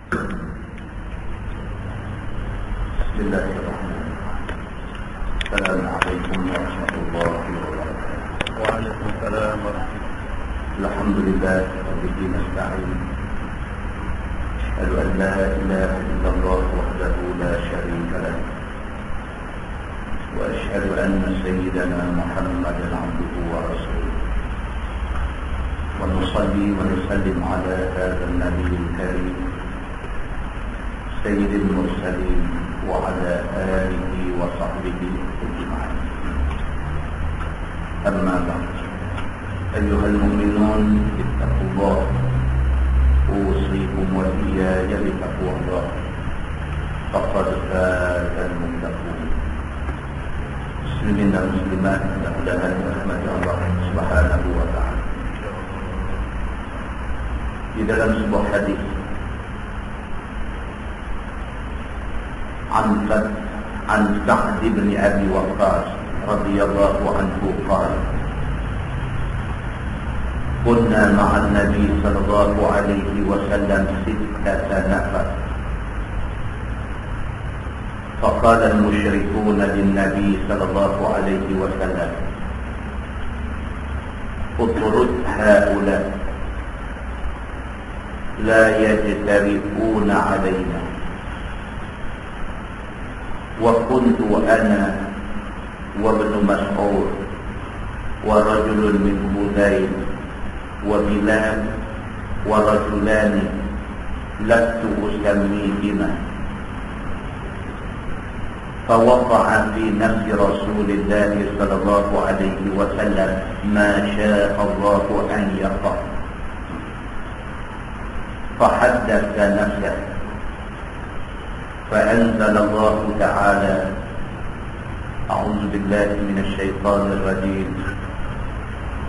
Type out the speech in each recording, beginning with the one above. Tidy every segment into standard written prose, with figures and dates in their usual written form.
Bismillahirrahmanirrahim. Assalamualaikum warahmatullahi wabarakatuh. Waalaikumsalam warahmatullahi wabarakatuh. Alhamdulillah rabbil nasta'in. Asyhadu an la ilaha illallah wahdahu la syarika lah. Wa asyhadu anna sayyidana Muhammadan 'abduhu wa rasuluh. Wa nusalli wa nusallim ala hadzal nabiyil karim sayyidil mursalin wa ala alihi wa sahbihi ajma'in. Amma ba'd. Ayyuhal mu'minun ittaqullah. Usikum wa iyaya bitaqwallah. Faqad fazal muttaqun. Muslimin dan muslimat, mudah-mudahan rahmat Allah Subhanahu wa ta'ala. Di dalam sebuah hadis عن سعد بن أبي وقاص رضي الله عنه قال: كنا مع النبي صلى الله عليه وسلم 6 نفر، فقال المشركون للنبي صلى الله عليه وسلم: اطرد هؤلاء لا يجترئون علينا. وكنت أنا وابن مسعود ورجل من هذيل وبلال ورجلان لست أسميهما. فوقع في نفس رسول الله صلى الله عليه وسلم ما شاء الله أن يقع، فحدث نفسه، فأنزل الله تعالى: أعوذ بالله من الشيطان الرجيم،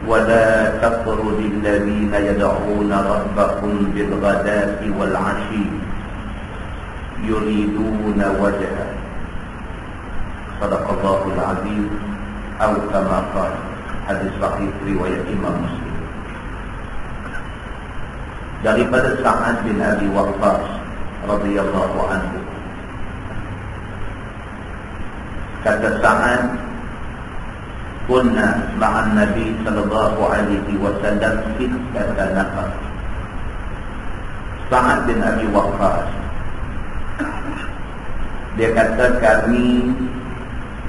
ولا تطرد الذين يدعون ربهم بالغداة والعشي يريدون وجهه. صدق الله العظيم أو كما قال. Hadis sahih riwayat Imam Muslim. Daripada Sa'ad bin Abi Waqqas radhiyallahu anhu, kata Sa'ad, kunna ma'an Nabi sallallahu alaihi wasallam 6 nafar. Sa'ad bin Abi Waqqas, dia kata, kami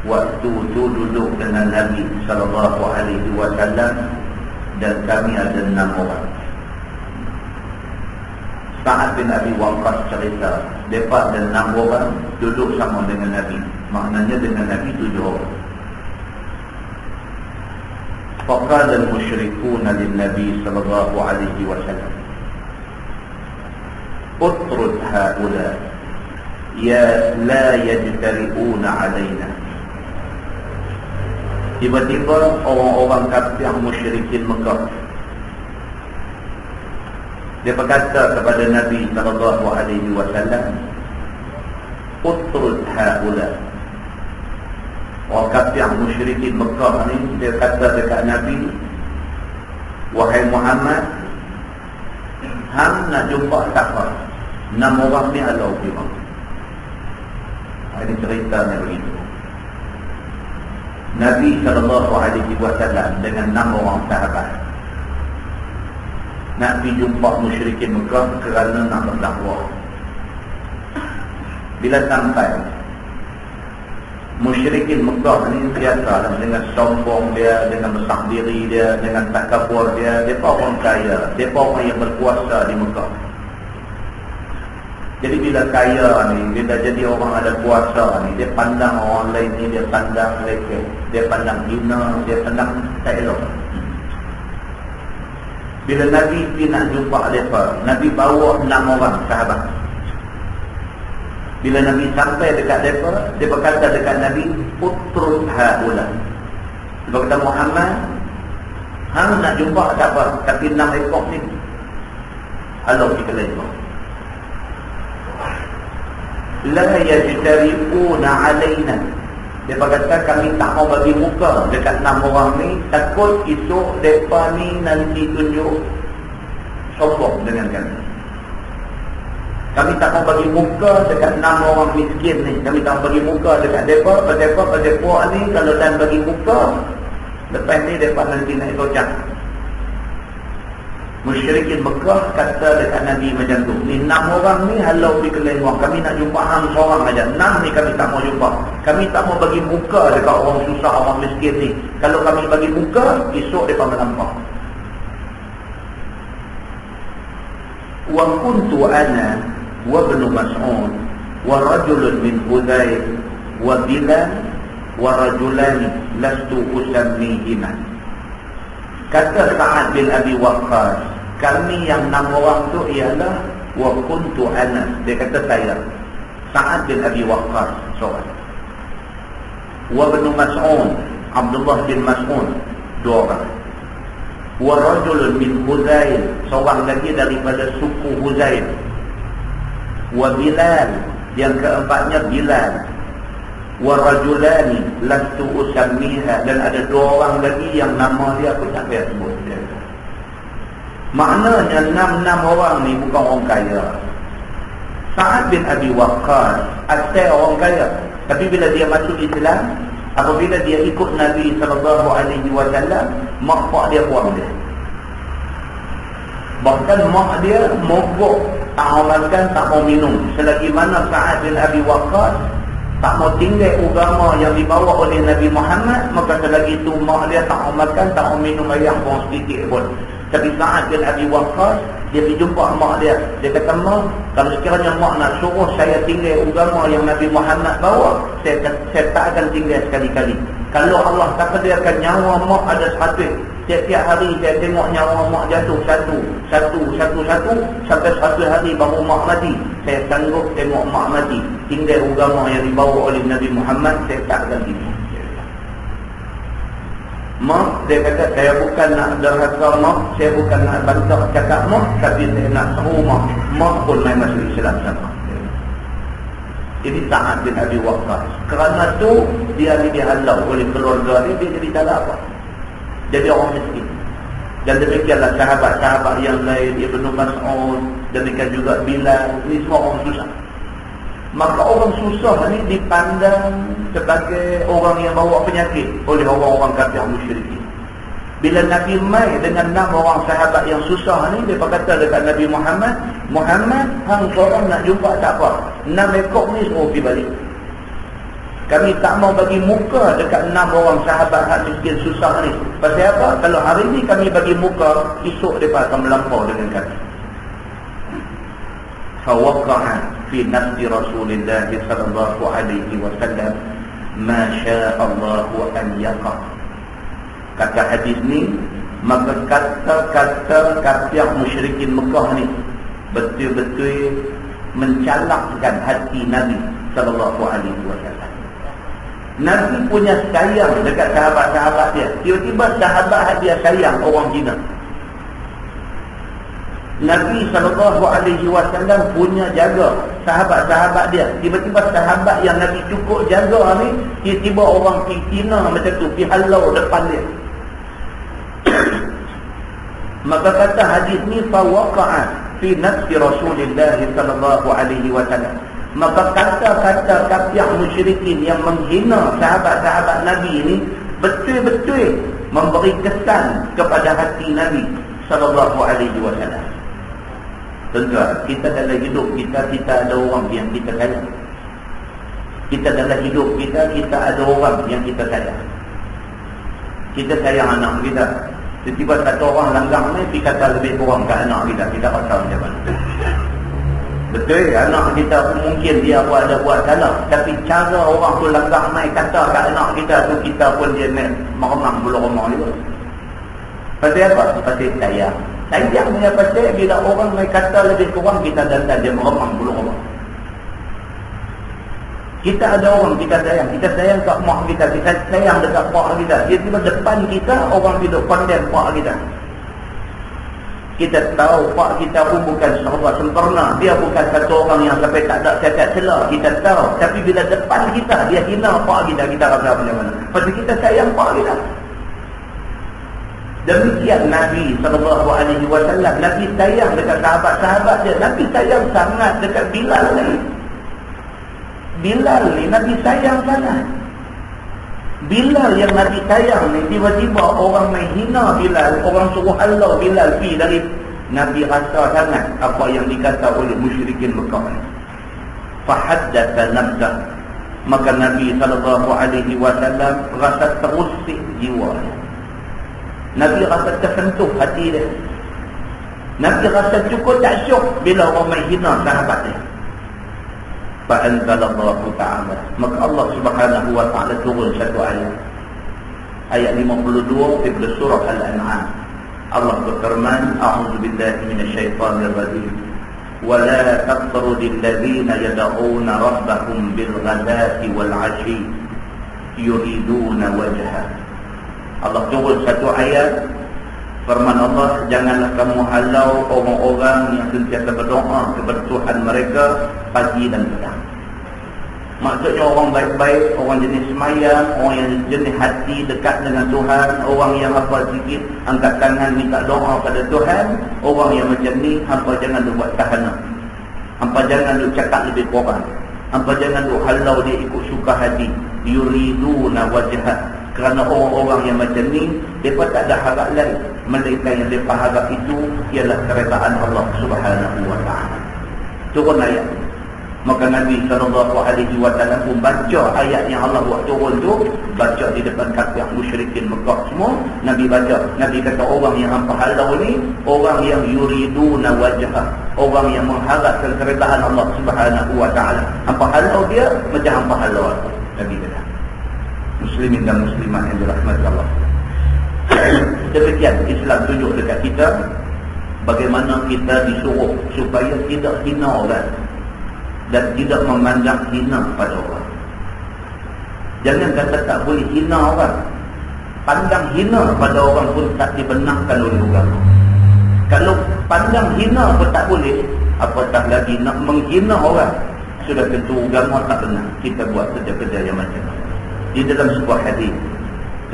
waktu itu duduk dengan Nabi sallallahu alaihi wasallam dan kami ada 6 orang. Sa'ad bin Abi Waqqas cerita, mereka ada 6 orang duduk sama dengan Nabi. Maknanya dengan Nabi 7 orang. Faqala al-musyrikuna lin-nabi sallallahu alaihi wasallam: utrud haula ya la yajtari'una alaina. Tiba-tiba orang-orang kafir musyrikin Mekah, dia berkata kepada Nabi sallallahu alaihi wasallam, utrud haula. Orang kafir musyrikin Mekah ni, dia kata dekat Nabi, wahai Muhammad, hang nak jumpa siapa? 6 orang ni halau pergi. Ini ceritanya begitu. Nabi sallallahu alaihi wasallam dengan 6 orang sahabat nak pergi jumpa musyrikin Mekah kerana nak berdakwah. Bila sampai, musyrikin Mekah ni biasalah dengan sombong dia, dengan besar diri dia, dengan takabur dia. Mereka orang kaya, mereka orang yang berkuasa di Mekah. Jadi bila kaya ni, bila jadi orang ada kuasa ni, dia pandang orang lain ni, dia pandang mereka, dia pandang hina, dia pandang tak elok. Bila Nabi pergi nak jumpa mereka, Nabi bawa 6 orang sahabat. Bila Nabi sampai dekat mereka, dia berkata dekat Nabi, utrud haula. Dia berkata, Muhammad, hang nak jumpa siapa? Tapi 6 ekor ni halau kita lain. La yajtari'una alaina. Dia berkata, kami tak mau bagi muka dekat 6 orang ni, takut esok mereka ni nanti tunjuk sombong dengan kami. Kami tak mau bagi muka dekat 6 orang miskin ni. Kami tak mau bagi muka dekat mereka puak ni. Kalau dan bagi muka, lepas ni mereka nanti naik kocak. Musyrikin Mekah kata dekat Nabi macam tu, ni 6 orang ni halau pergi ke lain orang. Kami nak jumpa hang seorang aja. 6 ni kami tak mau jumpa. Kami tak mau bagi muka dekat orang susah, orang miskin ni. Kalau kami bagi muka, esok mereka melampau. Wa kuntu ana wa ibn Mas'ud wa rajulun min Hudayr wa Bilal wa rajulani lastu usammihima. Kata Sa'ad bin Abi Waqqas, kami yang 6 orang tu ialah wa kuntu ana. Dia kata saya Sa'ad bin Abi Waqqas seorang, wa ibn Mas'ud Abdullah bin Mas'ud 2 orang, wa rajulun min Hudayr seorang lagi daripada suku Hudayr, wa Bilal yang keempatnya Bilal, wa rajulani lastu usammiha, dan ada 2 orang lagi yang nama dia aku tak payah sebut dia. Maknanya 6 orang ni bukan orang kaya. Sa'ad bin Abi Waqqas asal orang kaya, tapi bila dia masuk Islam, apabila dia ikut Nabi SAW, mak pak dia buang dia. Bahkan mak dia mogok, tak mau makan, tak mau minum. Selagi mana Sa'ad bin Abi Waqqas tak mau tinggal agama yang dibawa oleh Nabi Muhammad, maka selagi itu mak dia tak mau makan, tak mau minum air pun sedikit pun. Tapi Sa'ad bin Abi Waqqas, dia pergi jumpa mak dia. Dia kata, mak, kalau sekiranya mak nak suruh saya tinggal agama yang Nabi Muhammad bawa, saya tak akan tinggal sekali-kali. Kalau Allah takdirkan nyawa mak ada 100, tiap-tiap hari saya tengok nyawa mak jatuh satu sampai 1 hari baru mak mati, saya sanggup tengok mak mati. Tinggal agama yang dibawa oleh Nabi Muhammad, saya tak akan tinggal. Mak, dia kata, saya bukan nak derhaka mak, saya bukan nak bantah cakap mak, tapi saya nak tahu mak. Mak pun main masuk Islam sama. Ini Sa'ad bin Abi Waqqas. Kerana tu dia dihalau oleh keluarga dia jadi tak ada apa. Jadi orang miskin. Dan demikianlah sahabat-sahabat yang lain, Ibn Mas'ud, demikian juga Bilal, ini semua orang susah. Maka orang susah ni dipandang sebagai orang yang bawa penyakit oleh orang-orang kafir musyrikin. Bila Nabi mai dengan 6 orang sahabat yang susah ni, dia berkata dekat Nabi Muhammad, Muhammad, hang seorang nak jumpa tak apa, 6 ekor ni suruh pergi balik. Kami tak mau bagi muka dekat 6 orang sahabat hak miskin susah ni. Pasal apa? Kalau hari ni kami bagi muka, esok mereka akan melampau dengan kami. Fawaqa'a fi nafsi Rasulullah sallallahu alaihi wasallam ma syaa Allah an yaqa. Kata hadis ni, maka kata-kata kafir musyrikin Mekah ni betul-betul mencalakkan hati Nabi sallallahu alaihi wasallam. Nabi punya sayang dekat sahabat-sahabat dia. Tiba-tiba sahabat dia sayang orang Cina. Nabi SAW punya jaga sahabat-sahabat dia. Tiba-tiba sahabat yang Nabi cukup jaga ni, tiba-tiba orang Cina macam tu pergi halau depan dia. Maka kata hadis ni, fawaqa'a fi nafsi Rasulullah SAW. Maka kata-kata kafir musyrikin yang menghina sahabat-sahabat Nabi ni betul-betul memberi kesan kepada hati Nabi SAW. Tuan-tuan, kita dalam hidup kita ada orang yang kita sayang. Kita dalam hidup kita ada orang yang kita sayang. Kita sayang anak kita. Tiba-tiba satu orang langgar ni, pergi kata lebih kurang ke anak kita. Kita rasa macam mana? Betul, anak kita pun mungkin dia pun ada buat salah. Tapi cara orang tu langgar ni kata ke anak kita tu, kita pun dia meremang bulu remang juga. Pasal apa? Pasal sayang. Sayang punya pasal bila orang mai kata lebih kurang, kita dandan dia meremang bulu remang. Kita ada orang kita sayang kat mak kita sayang dekat pak kita. Dia tiba depan kita, orang hidup pandang pak kita. Kita tahu pak kita pun bukan sahabat sempurna. Dia bukan satu orang yang sampai tak ada cacat celah. Kita tahu. Tapi bila depan kita, dia hina pak kita rasa macam mana? Pasal kita sayang pak kita. Demikian Nabi SAW. Nabi sayang dekat sahabat-sahabat dia. Nabi sayang sangat dekat Bilal ni. Bilal ni Nabi sayang sangat. Bilal yang Nabi sayang ni, tiba-tiba orang main hina Bilal, orang suruh halau Bilal pergi dari. Nabi rasa sangat apa yang dikata oleh musyrikin Mekah ni. Fahaddatha nafsah. Maka Nabi SAW rasa terusik jiwa. Nabi rasa tersentuh hati dia. Nabi rasa cukup tak syuk bila orang main hina sahabat dia. Fa'anzalallahu ta'ala. Maka Allah Subhanahu wa ta'ala turun satu ayat. Ayat 52 daripada surah Al-An'am. Allah berfirman, A'udzu billahi minasyaitonir rajim. Wa la taqrudil ladzina yad'una rabbahum bil ghadati wal 'ashi yuriduna wajha. Allah turun satu ayat, firman Allah, janganlah kamu halau orang-orang yang sentiasa berdoa kepada Tuhan mereka pagi dan petang. Maksudnya orang baik-baik, orang jenis semayang, orang yang jenis hati dekat dengan Tuhan, orang yang apa sikit angkat tangan minta doa pada Tuhan. Orang yang macam ni, hampa jangan lu buat tahanan, hampa jangan lu cakap lebih kurang, hampa jangan lu halau dia ikut suka hati. Yuriduna wajhah. Kerana orang-orang yang macam ni, mereka tak ada harap lain melainkan yang mereka harap itu ialah keredaan Allah Subhanahu wa ta'ala. Turun ayat. Maka Nabi SAW pun baca ayat yang Allah buat turun tu, baca di depan kafir musyrikin Mekah semua. Nabi baca. Nabi kata orang yang hampa halau ni, orang yang yuriduna wajhah, orang yang mengharapkan keredaan Allah Subhanahu wa ta'ala. Hampa halau dia macam hampa halau aku. Nabi kata. Muslimin dan muslimat yang dirahmati Allah. Demikian Islam tunjuk dekat kita bagaimana kita disuruh supaya tidak hina orang dan tidak memandang hina pada orang. Jangan kata tak boleh hina orang. Pandang hina pada orang pun tak dibenarkan oleh agama. Kalau pandang hina pun tak boleh, apatah lagi nak menghina orang. Sudah tentu agama tak benar kita buat kerja-kerja yang macam ni. Di dalam sebuah hadis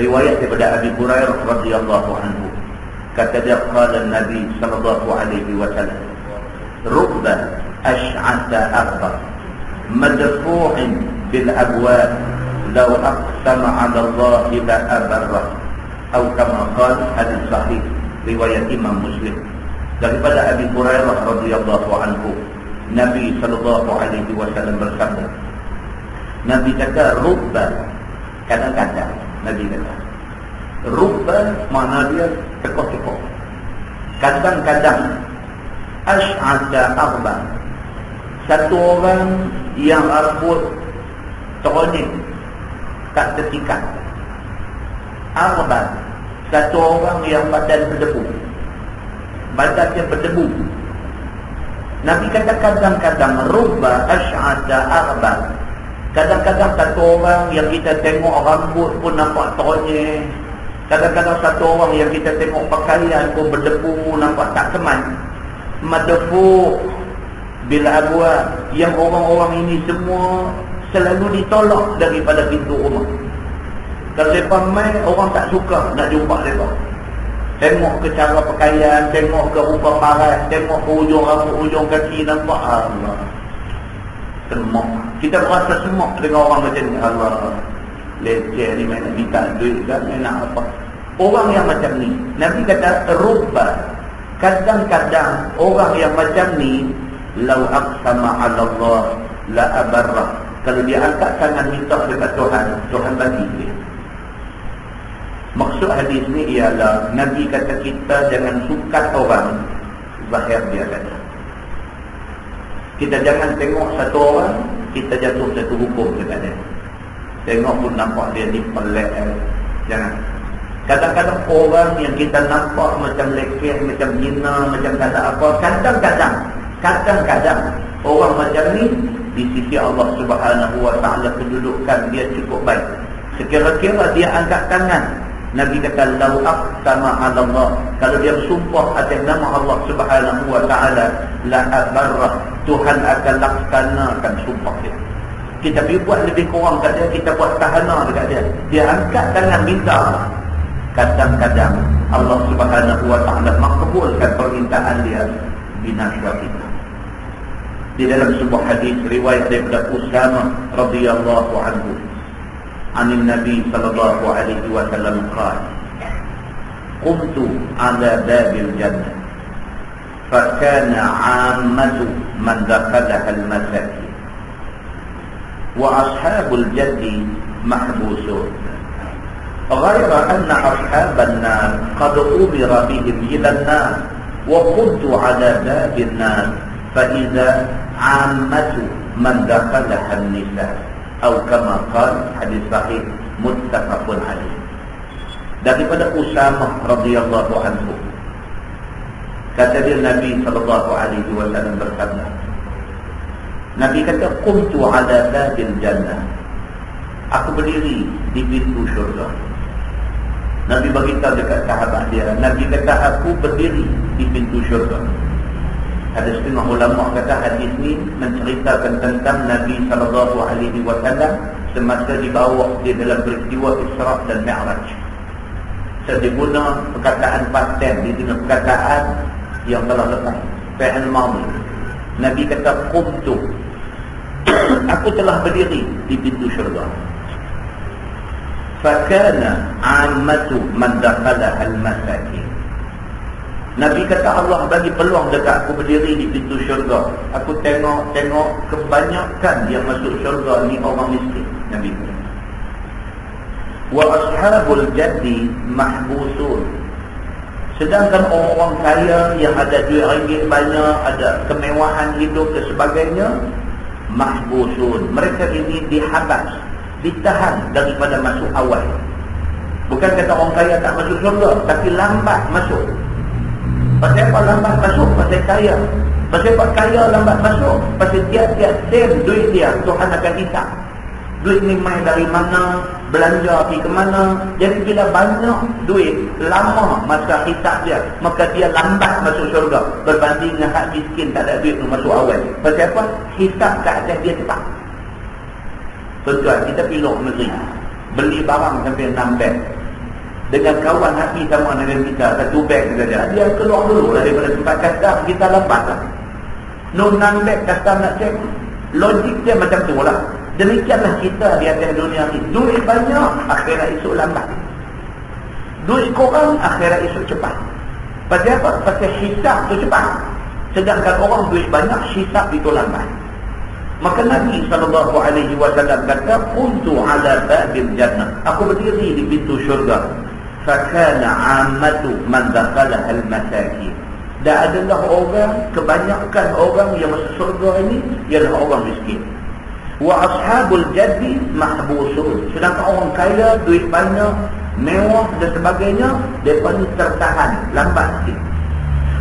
riwayat daripada Abi Hurairah radhiyallahu anhu, kata dia, qala Nabi sallallahu alaihi wasallam, rubba ash'atha arba madfu'in bil abwab law aqsama 'ala Allah la abarra, atau kama qala, hadis sahih riwayat Imam Muslim. Daripada Abi Hurairah radhiyallahu anhu, Nabi sallallahu alaihi wasallam bersabda, Nabi kata rubba, kadang-kadang Nabi kata rubba makna dia tekoh-tekoh, kadang-kadang ash'atha arba, satu orang yang rambut teronik tak tertikat, arba, satu orang yang badan berdebu, badannya berdebu. Nabi kata kadang-kadang rubba ash'atha arba, kadang-kadang satu orang yang kita tengok rambut pun nampak teronyek, kadang-kadang satu orang yang kita tengok pakaian pun berdebu, nampak tak keman. Madfu bila abwab, yang orang-orang ini semua selalu ditolak daripada pintu rumah. Kalau mereka main, orang tak suka nak jumpa mereka. Tengok ke cara pakaian, tengok ke rupa paras, tengok ke ujung rambut, ujung kaki, nampak Allah semua. Kita berasa semua dengan orang macam ni. Allah, leceh ni, main nak minta duit kan, main nak apa. Orang yang macam ni, Nabi kata rubba, kadang-kadang orang yang macam ni, lau aqsama 'ala Allah la abarra, kalau dia angkat tangan minta dekat Tuhan, Tuhan bagi dia. Maksud hadis ni ialah Nabi kata kita jangan sukat orang zahir dia kata. Kita jangan tengok satu orang, kita jatuh satu hukum dekat dia. Tengok pun nampak dia ni pelik. Jangan. Kadang-kadang orang yang kita nampak macam lekeh, macam hina, macam tak ada apa, kadang-kadang orang macam ni di sisi Allah Subhanahu wa ta'ala kedudukan dia cukup baik. Sekira-kira dia angkat tangan, Nabi kata lau aqsama 'ala Allah, kalau dia bersumpah atas nama Allah Subhanahu wa ta'ala, la abarra, Tuhan akan laksanakan sumpah dia. Kita pergi buat lebih kurang kat dia, kita buat tahana dekat dia, dia angkat tangan minta, kadang-kadang Allah Subhanahu wa ta'ala makbulkan permintaan dia binasa kita. Di dalam sebuah hadis riwayat daripada Usama radhiyallahu anhu, anin Nabi sallallahu alaihi wasallam qala, qumtu ala babil jannah fakana 'ammatu man dakhalaha al-masakin wa ashabul jaddi mahbusun ghaira anna ashaban nar qad umira bihim ila an-nar wa qumtu ala babin nar fa idza 'ammatu man dakhalaha an-nisa atau kama qala, hadis sahih muttafaqun alaih. Daripada Usamah radhiyallahu anhu, kata dia Nabi sallallahu alaihi wasallam bersabda, Nabi kata, qumtu ala babil jannah, aku berdiri di pintu syurga. Nabi beritahu dekat sahabat dia, Nabi kata aku berdiri di pintu syurga. Ada setengah ulama kata hadis ni menceritakan tentang Nabi sallallahu alaihi wasallam semasa dibawa dia dalam peristiwa Isra dan Mi'raj. Dia guna perkataan past tense, dia guna perkataan yang telah lepas, fi'il madhi. Nabi kata qumtu, aku telah berdiri di pintu syurga. Fakana 'ammatu man dakhalaha al-masakin. Nabi kata Allah bagi peluang dekat aku berdiri di pintu syurga. Aku tengok kebanyakan yang masuk syurga ni orang miskin. Nabi kata, wa ashabul jaddi mahbusun. Sedangkan orang-orang kaya yang ada duit ringgit banyak, ada kemewahan hidup dan sebagainya, mahbusun. Mereka ini dihabas, ditahan daripada masuk awal. Bukan kata orang kaya tak masuk syurga, tapi lambat masuk. Pasal apa lambat masuk? Pasal kaya. Pasal apa kaya lambat masuk? Pasal tiap-tiap sen duit dia Tuhan akan hisap. Duit ni main dari mana, belanja pergi ke mana. Jadi bila banyak duit, lama masa hisap dia, maka dia lambat masuk syurga berbanding dengan hak miskin tak ada duit masuk awal. Pasal apa? Hisap kat atas dia cepat. Tuan-tuan, kita pergi luar negeri, beli barang sampai 6 beg. Dengan kawan hati sama dengan kita, satu beg saja, dia keluar dulu lah daripada tempat custom, kita lambat lah. No 6 beg custom nak cek. Logik dia macam tu lah. Demikianlah kita di atas dunia ni. Duit banyak, akhirat esok lambat. Duit korang, akhirat esok cepat. Pasal apa? Pasal hisap tu cepat. Sedangkan orang duit banyak, hisap itu lambat. Maka Nabi SAW kata, kuntu ala babil jannah, aku berdiri di pintu syurga. Fakana 'ammatu man dakhalaha al-masakin. Dan adalah orang, kebanyakan orang yang masuk syurga ini ialah orang miskin. Wa ashabul jaddi mahbusun. Sedangkan orang kaya, duit banyak, mewah dan sebagainya, mereka ni tertahan, lambat sikit.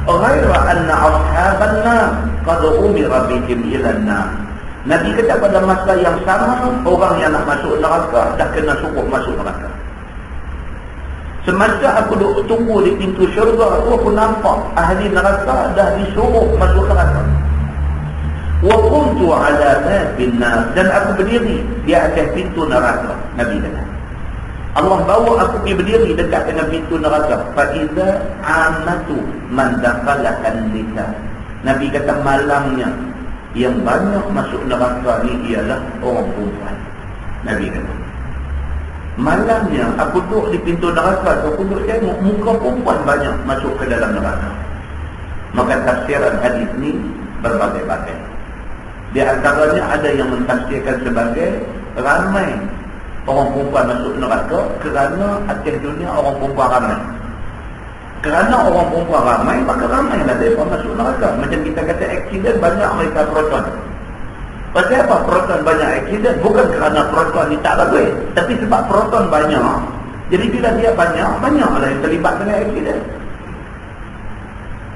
Ghaira anna ashaban nar qad umira bihim ila an-nar. Nabi kata pada masa yang sama, orang yang nak masuk neraka dah kena suruh masuk neraka. Semasa aku duduk tunggu di pintu syurga, aku nampak ahli neraka dah disuruh masuk neraka. Wa kuntu ala babin nar, dan aku berdiri di atas pintu neraka. Nabi kata, Allah bawa aku pergi berdiri dekat dengan pintu neraka. Fa iza 'ammatu man dakhalaha an-nisa. Nabi kata malamnya yang banyak masuk neraka ni ialah orang perempuan. Nabi kata, malamnya aku duduk di pintu neraka, aku duduk tengok muka perempuan banyak masuk ke dalam neraka. Maka tafsiran hadis ni berbagai-bagai. Di antaranya ada yang mentafsirkan sebagai ramai orang perempuan masuk neraka kerana atas dunia orang perempuan ramai. Kerana orang perempuan ramai, maka ramailah mereka masuk neraka. Macam kita kata aksiden, banyak mereka proton. Pasal apa proton banyak aksiden? Bukan kerana proton ni tak bagus, tapi sebab proton banyak. Jadi bila dia banyak, banyaklah yang terlibat dengan aksiden.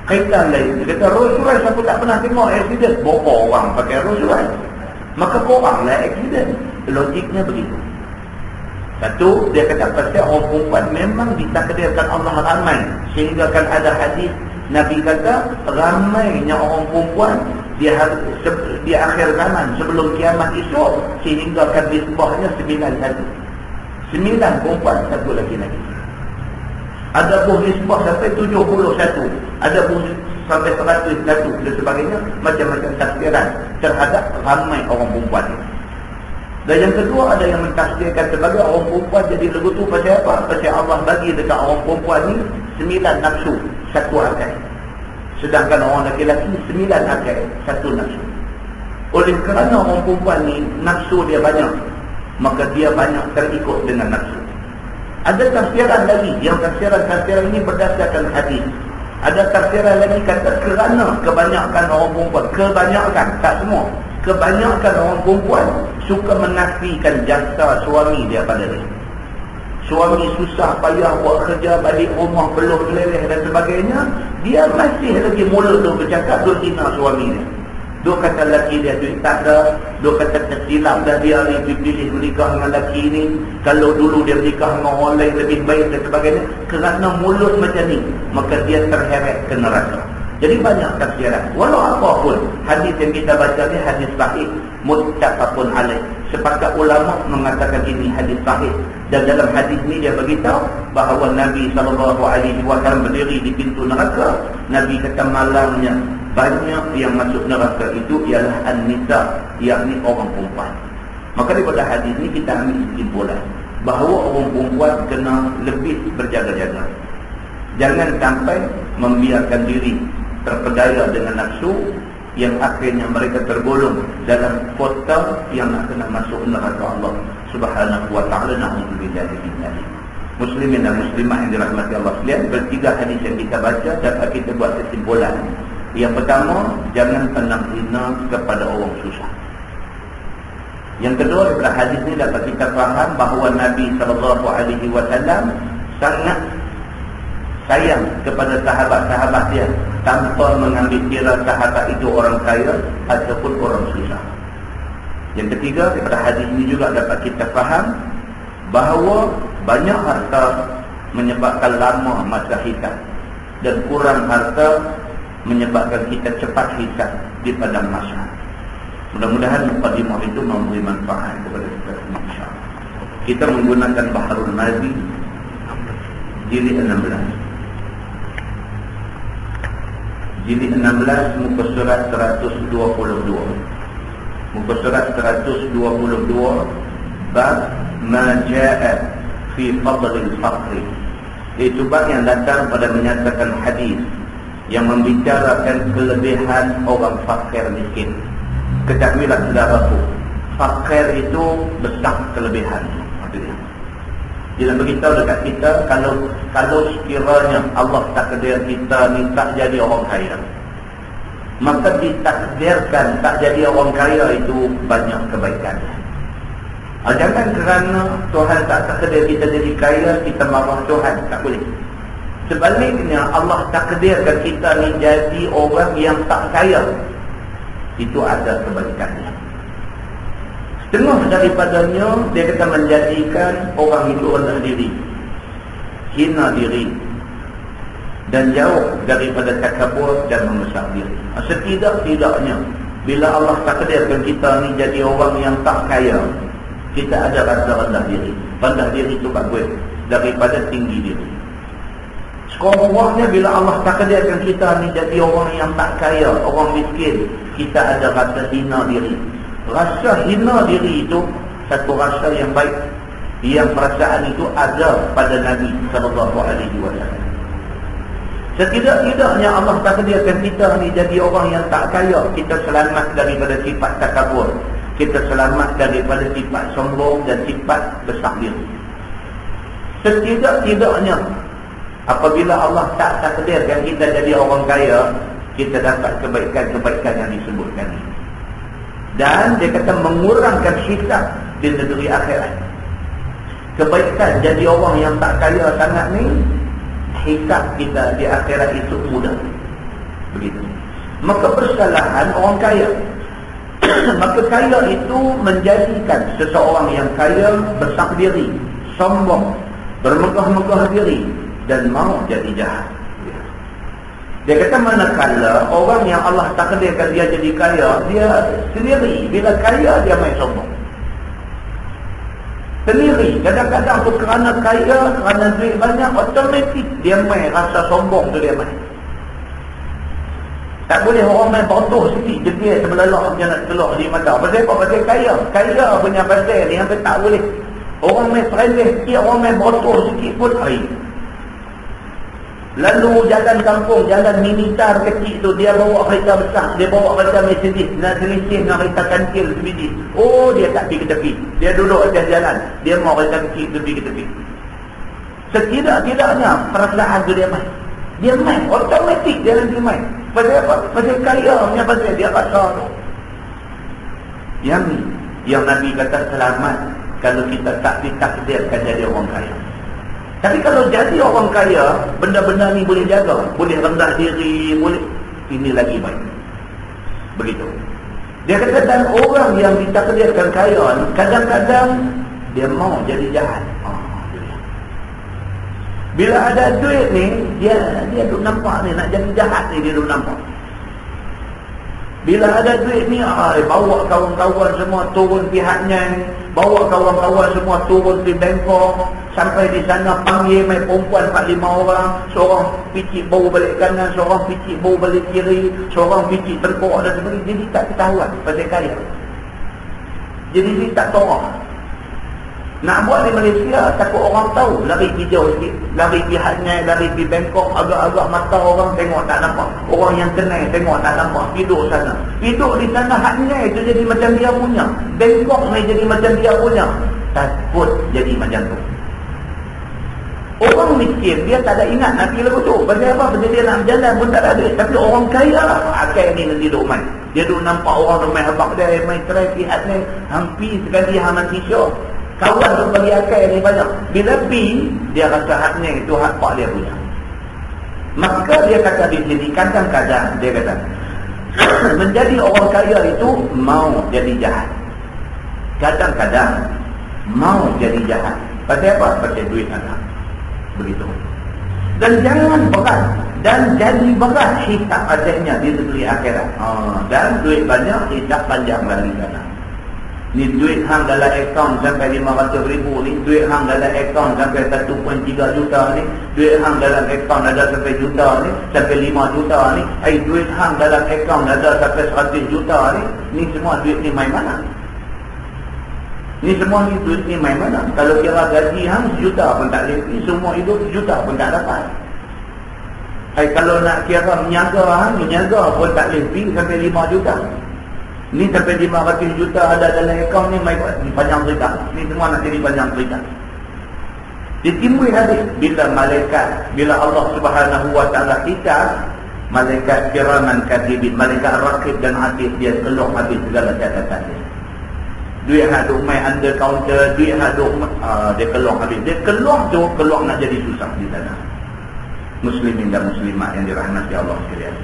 Kaitan lain, dia kata Rolls Royce aku tak pernah tengok aksiden. Berapa orang pakai Rolls Royce? Maka koranglah aksiden. Logiknya begitu. Satu, dia kata pasal orang perempuan memang ditakdirkan Allah ramai, sehingga kan ada hadis Nabi kata ramainya orang perempuan di akhir zaman sebelum kiamat esok, sehingga kan nisbahnya 9 perempuan, 1 lelaki. Ada pun nisbah sampai 71, ada pun sampai 101 dan sebagainya, macam-macam tafsiran terhadap ramai orang perempuan ini. Dan yang kedua, ada yang mentafsirkan sebagai orang perempuan jadi legutu pasal apa? Pasal Allah bagi dekat orang perempuan ni 9 nafsu, 1 akal. Sedangkan orang lelaki 9 akal, 1 nafsu. Oleh kerana orang perempuan ni nafsu dia banyak, maka dia banyak terikut dengan nafsu. Ada tafsiran lagi, yang tafsiran ini berdasarkan hadis. Ada tafsiran lagi kata kerana kebanyakan orang perempuan, kebanyakan, tak semua, kebanyakan orang perempuan suka menafikan jasa suami dia pada dia. Suami susah payah buat kerja, balik rumah peluh meleleh dan sebagainya, dia masih lagi mulut tu bercakap, duk hina suami dia. Duk kata lelaki dia duit tak ada, duk kata tersilap dah dia ni pilih menikah dengan lelaki ni, kalau dulu dia menikah dengan orang lain lebih baik dan sebagainya. Kerana mulut macam ni, maka dia terheret ke neraka. Jadi banyak tafsiran. Walau apapun, hadis yang kita baca ni hadis sahih, muttafaqun alaih. Sepakat ulama mengatakan ini hadis sahih. Dan dalam hadis ni dia beritahu bahawa Nabi SAW berdiri di pintu neraka. Nabi kata malangnya banyak yang masuk neraka itu ialah an-nisa, yakni orang perempuan. Maka daripada hadis ni kita ambil kesimpulan bahawa orang perempuan kena lebih berjaga-jaga. Jangan sampai membiarkan diri terpedaya dengan nafsu yang akhirnya mereka tergolong dalam kota yang nak kena masuk neraka Allah Subhanahu wa ta'ala. Na'udzubillahi min dzalik. Muslimin dan muslimat yang dirahmati Allah sekalian, bertiga hadis yang kita baca dapat kita buat kesimpulan. Yang pertama, jangan pernah hina kepada orang susah. Yang kedua, daripada hadis ini dapat kita faham bahawa Nabi SAW sangat sayang kepada sahabat-sahabat dia tanpa mengambil kira sahabat itu orang kaya ataupun orang susah. Yang ketiga, daripada hadis ini juga dapat kita faham bahawa banyak harta menyebabkan lama masa hisab dan kurang harta menyebabkan kita cepat hisab di padang mahsyar. Mudah-mudahan mukadimah itu memberi manfaat kepada kita semua, insya-Allah. Kita menggunakan Bahrul Mazi jilid 16. Jilid 16 muka surat 122. Muka surat 122 bab ma jaa fi fadlil faqr. Itu bab yang datang pada menyatakan hadis yang membicarakan kelebihan orang fakir miskin. Ketahuilah saudaraku, fakir itu besar kelebihan. Maksudnya dia beritahu dekat kita, kalau sekiranya Allah takdir kita ni tak jadi orang kaya, maka ditakdirkan tak jadi orang kaya itu banyak kebaikan. Jangan kerana Tuhan tak takdir kita jadi kaya, kita marah Tuhan, tak boleh. Sebaliknya Allah takdirkan kita ni jadi orang yang tak kaya, itu ada kebaikannya. Setengah daripadanya dia kata menjadikan orang itu rendah diri, hina diri, dan jauh daripada takabur dan membesar diri. Setidak-tidaknya bila Allah takdirkan kita ni jadi orang yang tak kaya, kita ada rasa rendah diri. Rendah diri itu bagus daripada tinggi diri. Sekurang-kurangnya bila Allah takdirkan kita ni jadi orang yang tak kaya, orang miskin, kita ada rasa hina diri. Rasa hina diri itu satu rasa yang baik, yang perasaan itu ada pada Nabi SAW. Setidak-tidaknya Allah takdirkan kita ni jadi orang yang tak kaya, kita selamat daripada sifat takabur, kita selamat daripada sifat sombong dan sifat besar diri. Setidak-tidaknya apabila Allah tak takdirkan kita jadi orang kaya, kita dapat kebaikan-kebaikan yang disebutkan ini. Dan dia kata mengurangkan hisab di negeri akhirat. Kebaikan jadi orang yang tak kaya sangat ni, hisab kita di akhirat itu mudah. Begitu. Maka bersalahan orang kaya. Maka kaya itu menjadikan seseorang yang kaya besar diri, sombong, bermegah-megah diri dan mau jadi jahat. Dia kata manakala orang yang Allah takdirkan dia jadi kaya, dia sendiri bila kaya dia main sombong. Sendiri. Kadang-kadang tu kerana kaya, kerana duit banyak, automatik dia main rasa sombong tu dia main. Tak boleh orang main bodoh sikit jenis sebelelak macam nak telok di mata. Pasal apa? Pasal kaya. Kaya punya pasal ni hampir tak boleh. Orang main perendah sikit, orang main bodoh sikit pun air. Lalu jalan kampung, jalan militar kecil tu, dia bawa kereta besar, dia bawa kereta Mercedes, nak selisih dengan kereta kancil sebiji. Oh, dia tak pergi ke tepi. Dia duduk atas jalan. Dia mau kereta kecil tu pergi ke tepi. Setidak-tidaknya perasaan tu dia main. Dia main, automatik dia nanti main. Pasal apa? Pasal kaya punya pasal dia rasa tu. Yang Nabi kata selamat kalau kita tak ditakdirkan jadi orang kaya. Tapi kalau jadi orang kaya, benda-benda ni boleh jaga, boleh rendah diri, boleh, ini lagi baik. Begitu. Dia kata, dan orang yang ditakdirkan kaya, kadang-kadang dia mau jadi jahat. Bila ada duit ni, dia duk nampak ni, nak jadi jahat ni dia duk nampak. Bila ada duit ni, bawa kawan-kawan semua turun pihaknya, bawa kawan-kawan semua turun di Bangkok, sampai di sana panggil main perempuan 4-5 orang, seorang picit bau balik kanan, seorang picit bau balik kiri, seorang picit terkok dan sebagainya. Jadi tak ketahuan pasal kaya. Jadi dia tak tahu. Nak buat di Malaysia, takut orang tahu, lari pergi jauh sikit, lari pihaknya, lari pergi Bangkok, agak-agak mata orang tengok tak nampak, orang yang kenal tengok tak nampak, hidup sana. Hidup di sana haknya itu jadi macam dia punya, Bangkok ni jadi macam dia punya. Takut jadi macam tu. Orang miskin, dia tak ada ingat nak pergi lagu tu. Pasal apa? Pasal dia nak berjalan pun tak ada duit. Tapi orang kaya, akal ni nanti duduk main. Dia duduk nampak orang tu main habak dia, main try pihak ni, hampir sekali haman tisyo. Kawan tu bagi akal ni banyak. Bila pi, dia rasa haknya itu hak pak dia punya. Maka dia kata di sini, kadang-kadang dia kata menjadi orang kaya itu mau jadi jahat. Kadang-kadang mau jadi jahat. Pasal apa? Pasal duit ada. Begitu. Dan jangan berat, dan jadi berat hisab atasnya di negeri akhirat. Dan duit banyak, hisab panjang lagi sana. Ni duit hang dalam akaun sampai 500,000 ni, duit hang dalam akaun sampai 1.3 juta ni, duit hang dalam akaun ada sampai juta ni, sampai 5 juta ni, duit hang dalam akaun ada sampai 100 juta ni semua duit ni main mana? Ni semua ni duit ni main mana? Kalau kira gaji hang sejuta pun tak boleh, ni semua hidup sejuta pun tak dapat. Kalau nak kira menyaga pun tak boleh pergi sampai 5 juta. Ni sampai 500 juta ada dalam akaun ni, mai panjang cerita. Ni semua nak jadi panjang cerita. Ditimbul hadis bila malaikat, bila Allah Subhanahu wa taala kita, malaikat kiraman katibin, malaikat raqib dan atid, dia keluar habis segala catatan dia. Duit hak duk mai under counter, duit hak duk dia keluar habis. Dia keluar tu, keluar nak jadi susah di sana. Muslimin dan muslimat yang dirahmati Allah sekalian.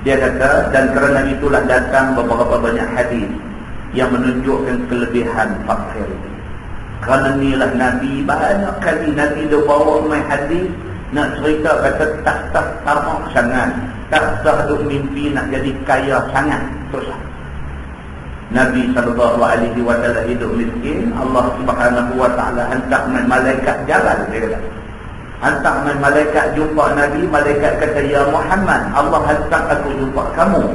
Dia kata, dan kerana itulah datang beberapa banyak hadis yang menunjukkan kelebihan fakir. Kerana inilah Nabi, banyak kali Nabi dia bawa main hadis nak cerita, kata tak tamak sangat, tak duk mimpi nak jadi kaya sangat. Terus Nabi SAW hidup miskin, Allah Subhanahu wa taala hantar malaikat jalan, dia kata. Hantar malaikat jumpa Nabi, malaikat kata, ya Muhammad, Allah hantar aku jumpa kamu.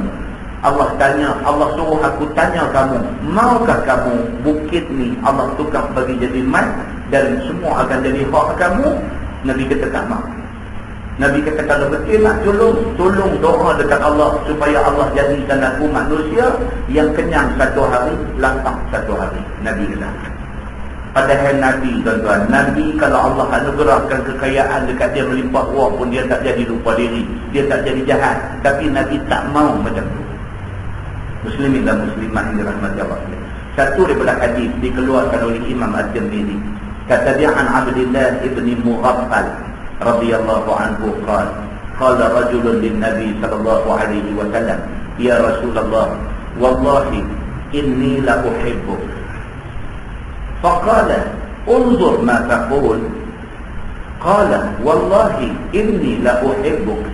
Allah tanya, Allah suruh aku tanya kamu, maukah kamu bukit ni Allah tukar bagi jadi mat dan semua akan jadi hak kamu? Nabi kata tak mau. Nabi kata kalau betul nak tolong doa dekat Allah supaya Allah jadikan aku manusia yang kenyang satu hari, lapang satu hari. Nabi kata. Padahal Nabi, tuan-tuan, Nabi kalau Allah anugerahkan kekayaan dekat dia melimpah ruah pun dia tak jadi lupa diri, dia tak jadi jahat. Tapi Nabi tak mau macam tu. Muslimin dan muslimat yang dirahmati Allah. Satu daripada hadis dikeluarkan oleh Imam At-Tirmidzi. Kata dia an Abdullah ibn Mughaffal radhiyallahu anhu qala rajulun lin Nabi sallallahu alaihi wasallam, ya Rasulullah, wallahi inni la uhibbuk. فقال انظر ما تقول. قال والله إني لأحبك.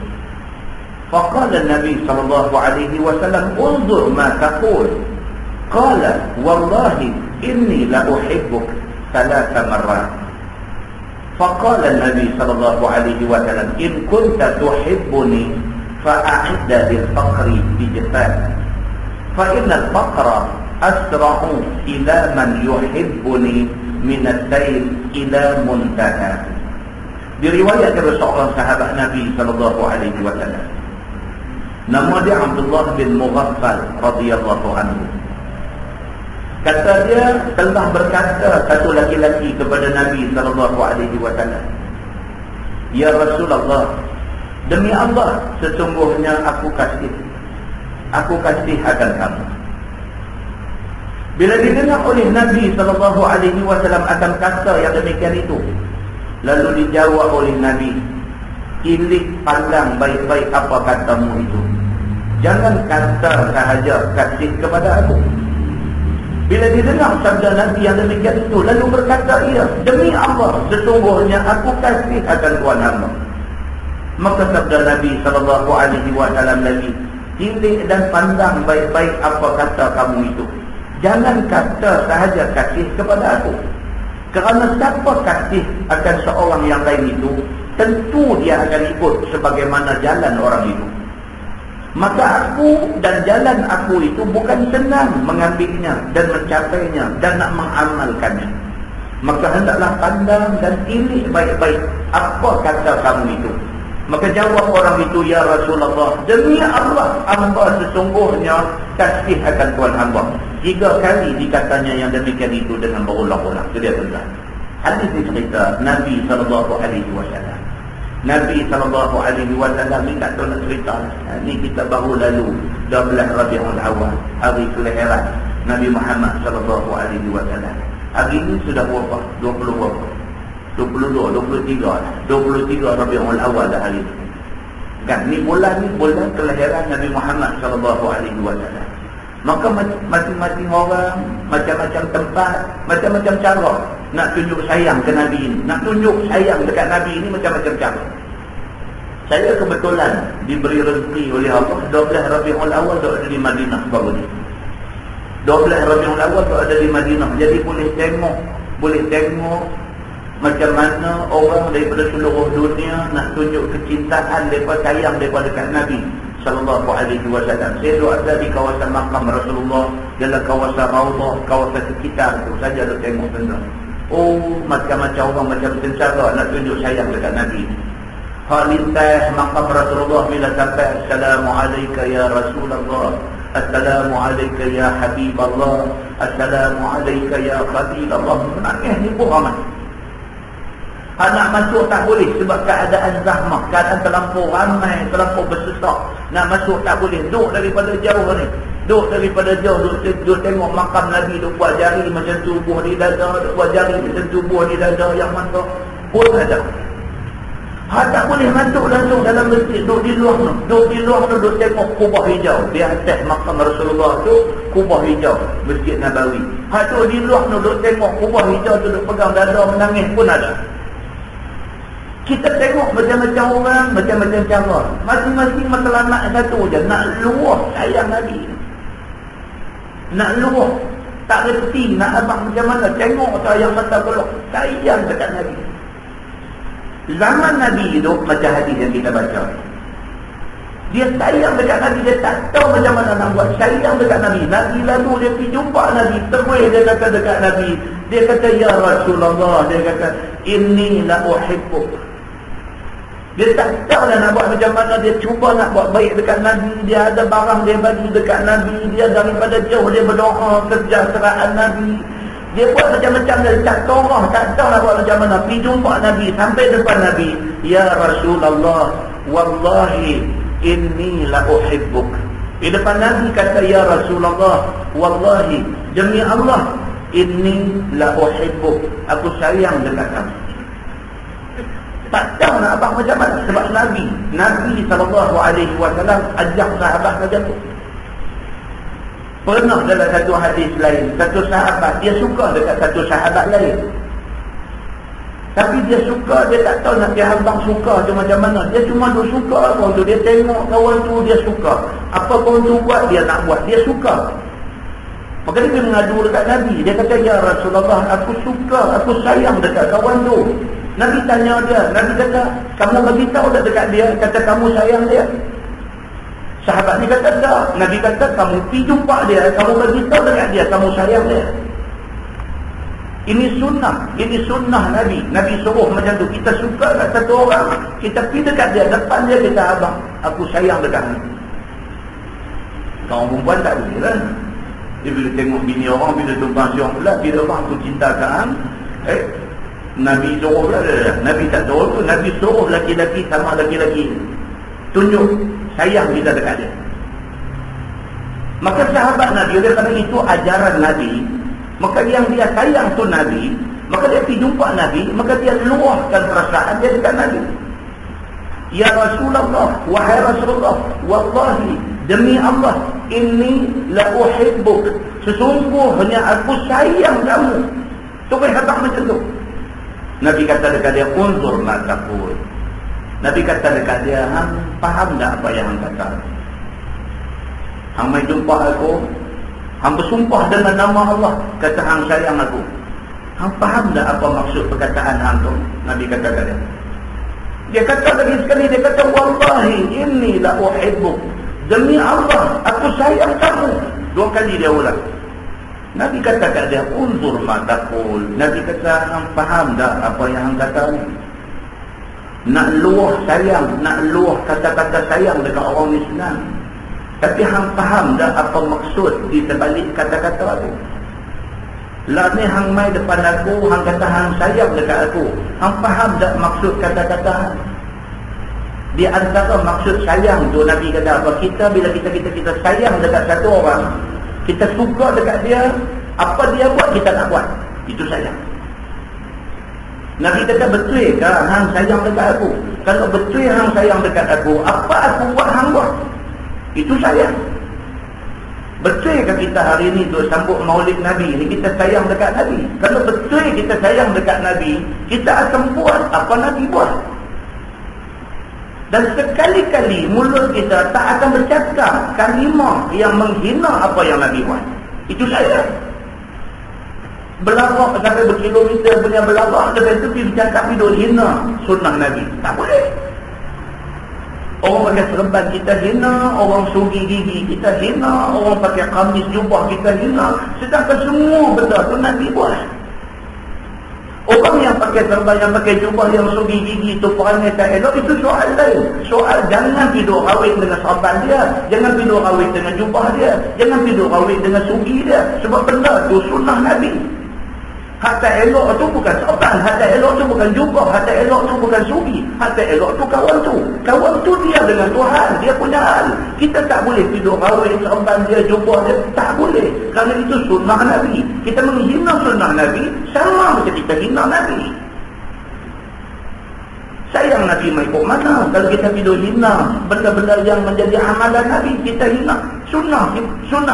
فقال النبي صلى الله عليه وسلم انظر ما تقول. قال والله إني لأحبك. ثلاث مرات. فقال النبي صلى الله عليه وسلم إن كنت تحبني فأعد للفقر بجفاف فإن الفقر أسرع إلى من يحبني من السير إلى منتهى. Diriwayatkan oleh seorang sahabat Nabi sallallahu alaihi wasallam. Nama dia Abdullah bin Mughaffal radhiyallahu anhu. Kata dia telah berkata satu laki-laki kepada Nabi sallallahu alaihi wasallam, "Ya Rasulullah, demi Allah sesungguhnya aku kasih akan kamu." Bila didengar oleh Nabi sallallahu alaihi wasallam akan kata yang demikian itu, lalu dijawab oleh Nabi, "Ilik pandang baik-baik apa katamu itu. Jangan kata sahaja kasih kepada aku." Bila didengar sabda Nabi yang demikian itu, lalu berkata ia, "Demi Allah sesungguhnya aku kasih akan tuan hamba." Maka sabda Nabi sallallahu alaihi wasallam lagi, "Ilik dan pandang baik-baik apa kata kamu itu. Jangan kata sahaja kasih kepada aku. Kerana siapa kasih akan seorang yang lain itu, tentu dia akan ikut sebagaimana jalan orang itu. Maka aku dan jalan aku itu bukan senang mengambilnya dan mencapainya dan nak mengamalkannya. Maka hendaklah pandang dan ilik baik-baik apa kata kamu itu." Maka jawab orang itu, "Ya Rasulullah, demi Allah hamba sesungguhnya kasih akan tuan hamba." 3 kali dikatanya yang demikian itu dengan berulang-ulang. Itu dia tuan. Hadis ini cerita Nabi sallallahu alaihi wasallam. Nabi sallallahu alaihi wasallam ni tak tahu nak cerita. Ni kita baru lalu 12 Rabiul Awal, hari kelahiran Nabi Muhammad sallallahu alaihi wasallam. Hari ini sudah berapa? 23 Rabiul Awal dah hari ini. Kan ni bulan kelahiran Nabi Muhammad sallallahu alaihi wasallam. Maka masing-masing orang, macam-macam tempat, macam-macam cara nak tunjuk sayang ke Nabi ini. Nak tunjuk sayang dekat Nabi ini macam-macam cara. Saya kebetulan diberi rezeki oleh Allah 12 Rabiul Awal tu ada di Madinah baru ni. 12 Rabiul Awal tu ada di Madinah. Jadi boleh tengok macam mana orang daripada seluruh dunia nak tunjuk kecintaan mereka, sayang mereka dekat Nabi sallallahu alaihi wasallam. Saya ada di kawasan makam Rasulullah, dalam kawasan Raudhah, kawasan sekitar tu saja ada tengok tentang. Macam-macam orang macam-macam cara nak tunjuk sayang dekat Nabi. Lintas makam Rasulullah bila sampai, "Assalamualaikum ya Rasulullah, Assalamualaikum ya Habiballah, Assalamualaikum ya Fadilallah." Nangis ni pun ramai. Nak masuk tak boleh sebab keadaan zahmah, keadaan terlampau ramai, terlampau bersesak. Nak masuk tak boleh. Duduk daripada jauh ni. Duduk daripada jauh, duduk tengok makam Nabi, duduk buat jari macam tubuh di dada, duduk buat jari macam tubuh di dada yang mana pun ada. Tak boleh masuk langsung dalam masjid, duduk di luar tu. Duduk tengok kubah hijau. Di atas makam Rasulullah tu, kubah hijau, Masjid Nabawi. Duduk di luar tu, duduk tengok kubah hijau tu, duduk pegang dada menangis pun ada. Kita tengok macam-macam orang, macam-macam cara. Masing-masing matlamat satu je, nak luah sayang Nabi. Nak luah, tak reti nak abang macam mana. Tengok sayang mata keluar, sayang dekat Nabi. Zaman Nabi hidup macam hadis yang kita baca. Dia sayang dekat Nabi, dia tak tahu macam mana nak buat. Sayang dekat Nabi. Nabi lalu dia pergi jumpa Nabi, terus dia kata dekat Nabi. Dia kata, "Ya Rasulullah," dia kata, "Inni la uhibbuk." Dia tak tahu nak buat macam mana. Dia cuba nak buat baik dekat Nabi. Dia ada barang dia bagi dekat Nabi. Dia daripada jauh dia berdoa kesejahteraan Nabi. Dia buat macam-macam. Dia tak tahu nak buat macam mana. Pergi jumpa Nabi, sampai depan Nabi. "Ya Rasulullah, wallahi inni la uhibbuk." Di depan Nabi kata, "Ya Rasulullah, wallahi demi Allah, inni la uhibbuk." Aku sayang dekat kamu. Tak tahu nak abang macam mana. Sebab Nabi SAW ajak sahabat macam tu. Pernah dalam satu hadis lain, satu sahabat dia suka dekat satu sahabat lain. Tapi dia suka, dia tak tahu nak dia abang suka tu macam mana. Dia cuma duk suka apa tu. Dia tengok kawan tu, dia suka. Apa kawan tu buat, dia nak buat. Dia suka. Maka dia mengadu dekat Nabi. Dia kata, ya Rasulullah, aku suka, aku sayang dekat kawan tu. Nabi tanya dia. Nabi kata, kamu beritahu tak dekat dia? Kata, kamu sayang dia. Sahabat ni kata, tak. Nabi kata, kamu pergi jumpa dia. Kamu beritahu dekat dia, kamu sayang dia. Ini sunnah Nabi. Nabi suruh macam tu. Kita suka kat satu orang, kita pergi dekat dia, depan dia kita, abang, aku sayang dekat ni. Kaum perempuan tak boleh lah. Dia bila tengok bini orang, bila tumpang siang pula, bila orang aku cintakan, Nabi suruh pula dia. Nabi tak suruh tu. Nabi suruh laki-laki sama laki-laki tunjuk sayang kita dekat dia. Maka sahabat Nabi, oleh kerana itu ajaran Nabi, maka yang dia sayang tu Nabi, maka dia pergi jumpa Nabi, maka dia luahkan perasaan dia dekat Nabi. Ya Rasulullah, wahai Rasulullah, wallahi, demi Allah, inni la uhibbuk, sesungguhnya aku sayang kamu. Tu kan kata macam tu. Nabi kata dekat dia, unzur ma taqul. Nabi kata dekat dia, hang faham tak apa yang hang kata? Hang mai jumpa aku, hang bersumpah dengan nama Allah, kata hang sayang aku. Hang faham tak apa maksud perkataan hang tu? Nabi kata dekat dia. Dia kata lagi sekali, dia kata, wallahi inni la uhibbuk, demi Allah aku sayang kamu. 2 kali dia ulang. Nabi kata kat dia, unzur ma taqul. Nabi kata, hang faham tak apa yang hang kata ni? Nak luah sayang, nak luah kata-kata sayang dekat orang Islam, tapi hang faham tak apa maksud di sebalik kata-kata tu? Lah ni hang mai depan aku, hang kata hang sayang dekat aku, hang faham tak maksud kata-kata? Di antara maksud sayang tu, Nabi kata apa? Kita bila kita sayang dekat satu orang, kita suka dekat dia, apa dia buat kita nak buat, itu sayang. Nabi kata, betul ke hang sayang dekat aku? Kalau betul hang sayang dekat aku, apa aku buat hang buat, itu sayang. Betul ke kita hari ni duk sambut maulid Nabi ni, kita sayang dekat Nabi? Kalau betul kita sayang dekat Nabi, kita akan buat apa Nabi buat. Dan sekali-kali mulut kita tak akan bercakap kalimah yang menghina apa yang Nabi buat. Itu sayang. Belawak sampai berkilometer punya belawak, lepas tu pergi bercakap hidup hina sunnah Nabi. Tak boleh. Orang pakai serban kita hina, orang sugi gigi kita hina, orang pakai kamis jubah kita hina, sedangkan semua benda tu Nabi buat. Orang yang pakai serban, yang pakai jubah, yang sugi gigi itu perangai tak elok, itu soal lain. Soal jangan tidur rawit dengan serban dia, jangan tidur rawit dengan jubah dia, jangan tidur rawit dengan sugi dia, sebab benda tu sunnah Nabi. Hatta elok tu bukan serban, hatta elok tu bukan jubah, hatta elok tu bukan sugi, hatta elok tu kawan tu. Kawan tu dia dengan Tuhan, dia punya hal. Kita tak boleh tidur rawit serban dia, jubah dia, tak boleh. Kerana itu sunnah Nabi. Kita menghina sunnah Nabi sama macam kita hina Nabi. Sayang Nabi mai kok mana? Kalau kita tidur hina benda-benda yang menjadi amalan Nabi, kita hina sunnah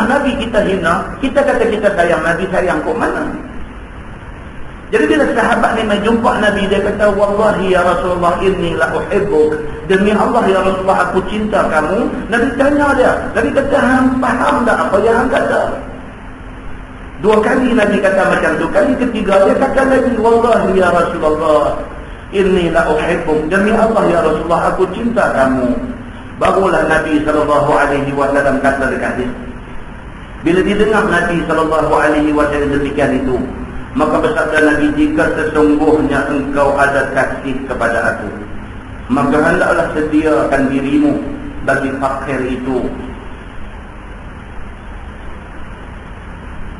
Nabi, kita hina. Kita kata kita sayang Nabi, sayang kok mana? Jadi bila sahabat ni menjumpa Nabi, dia kata, wallahi ya Rasulullah, inni la uhibbuk, demi Allah ya Rasulullah aku cinta kamu. Nabi tanya dia, Nabi kata, hang faham tak apa yang hang kata? 2 kali Nabi kata macam tu. Kali ketiga dia kata lagi, wallahi ya Rasulullah, inni la uhibbuk, demi Allah ya Rasulullah aku cinta kamu. Barulah Nabi SAW kata dekat dia. Bila didengar Nabi SAW demikian itu, maka bersabda Nabi, jika sesungguhnya engkau ada kasih kepada aku, maka hendaklah sediakan dirimu bagi fakir itu,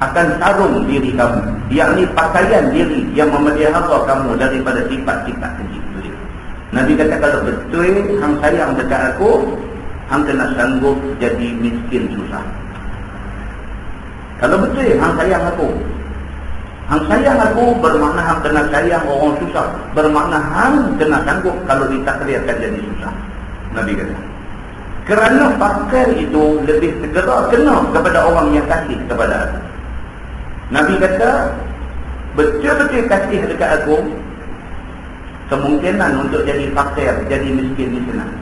akan sarung diri kamu, yakni pakaian diri yang memelihara kamu daripada sifat-sifat keji. Nabi kata, kalau betul hang sayang dekat aku, hang kena sanggup jadi miskin susah. Kalau betul hang sayang aku, hang sayang aku bermakna hang kena sayang orang susah, bermakna hang kena sanggup kalau ditakdirkan jadi susah. Nabi kata, kerana fakir itu lebih segera kena kepada orang yang kasih kepada aku. Nabi kata, betul-betul kasih dekat aku, kemungkinan untuk jadi fakir, jadi miskin ni senang.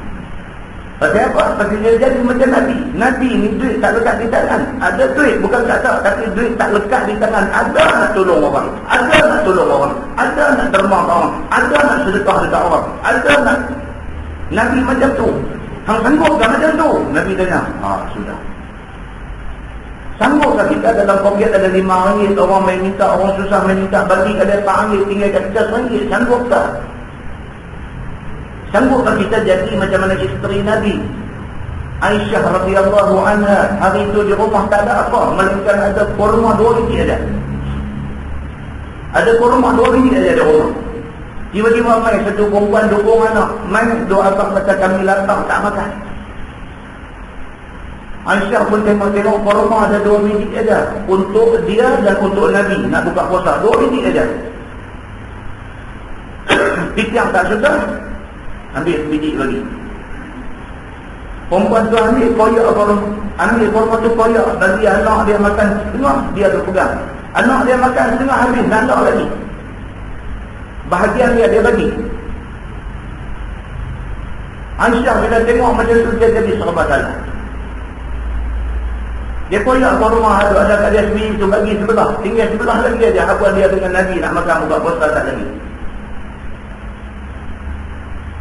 Pasal apa? Pasal dia jadi macam Nabi. Nabi ni duit tak lekat di tangan. Ada duit, bukan tak tak. Tapi duit tak lekat di tangan. Ada nak tolong orang. Ada nak tolong orang. Ada nak derma orang. Ada nak sedekah dekat orang. Ada nak... Nabi macam tu. Hang sanggupkah macam tu? Nabi tanya. Sudah. Sanggupkah kita dalam poket ada RM5, orang main minta, orang susah main minta, bagi kada RM4, tinggal kat kita RM1. Sanggupkah? Sanggupkah kita jadi macam mana isteri Nabi Aisyah radhiyallahu anha? Hari itu di rumah tak ada apa, melainkan ada kurma 2 biji aja. Ada kurma 2 biji aja di rumah. Tiba-tiba mai satu perempuan dukung anak, mai doa abang kata kami lapar tak makan. Aisyah pun tengok kurma ada 2 biji aja untuk dia dan untuk Nabi nak buka puasa, 2 biji aja. Pikiran tak sudah, ambil biji lagi. Perempuan tu ambil koyak kurma, ambil kurma tu koyak, bagi anak dia makan setengah, dia tu pegang. Anak dia makan setengah habis, nak lagi. Bahagian dia bagi. Aisyah bila tengok macam tu, dia jadi serba salah. Dia koyak kurma ada kat dia sendiri tu, bagi sebelah, tinggal sebelah lagi aja. Apa dia dengan Nabi nak makan buka puasa tak lagi.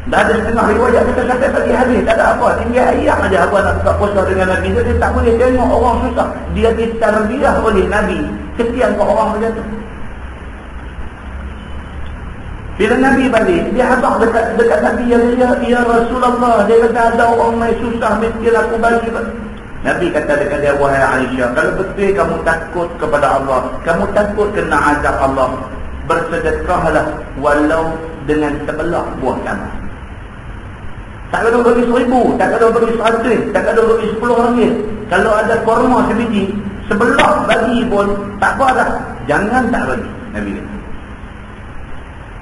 Dah ada setengah riwayat kita sampai pagi habis, tak ada apa, tinggal ayam aja apa nak buka puasa dengan Nabi. Jadi tak boleh tengok orang susah, dia ditarbiyah oleh Nabi. Kesian ke orang macam tu. Bila Nabi balik, dia habaq dekat Nabi, ya Rasulullah, dia kata ada orang main susah, miskin aku bagi. Nabi kata dekat dia, wahai Aisyah, kalau betul kamu takut kepada Allah, kamu takut kena azab Allah, bersedekahlah walau dengan sebelah buah tangan. Tak kena bagi 1,000, tak kena bagi 100, tak kena bagi RM10. Kalau ada kurma sebiji, sebelah bagi pun tak apa dah. Jangan tak bagi, Nabi kata.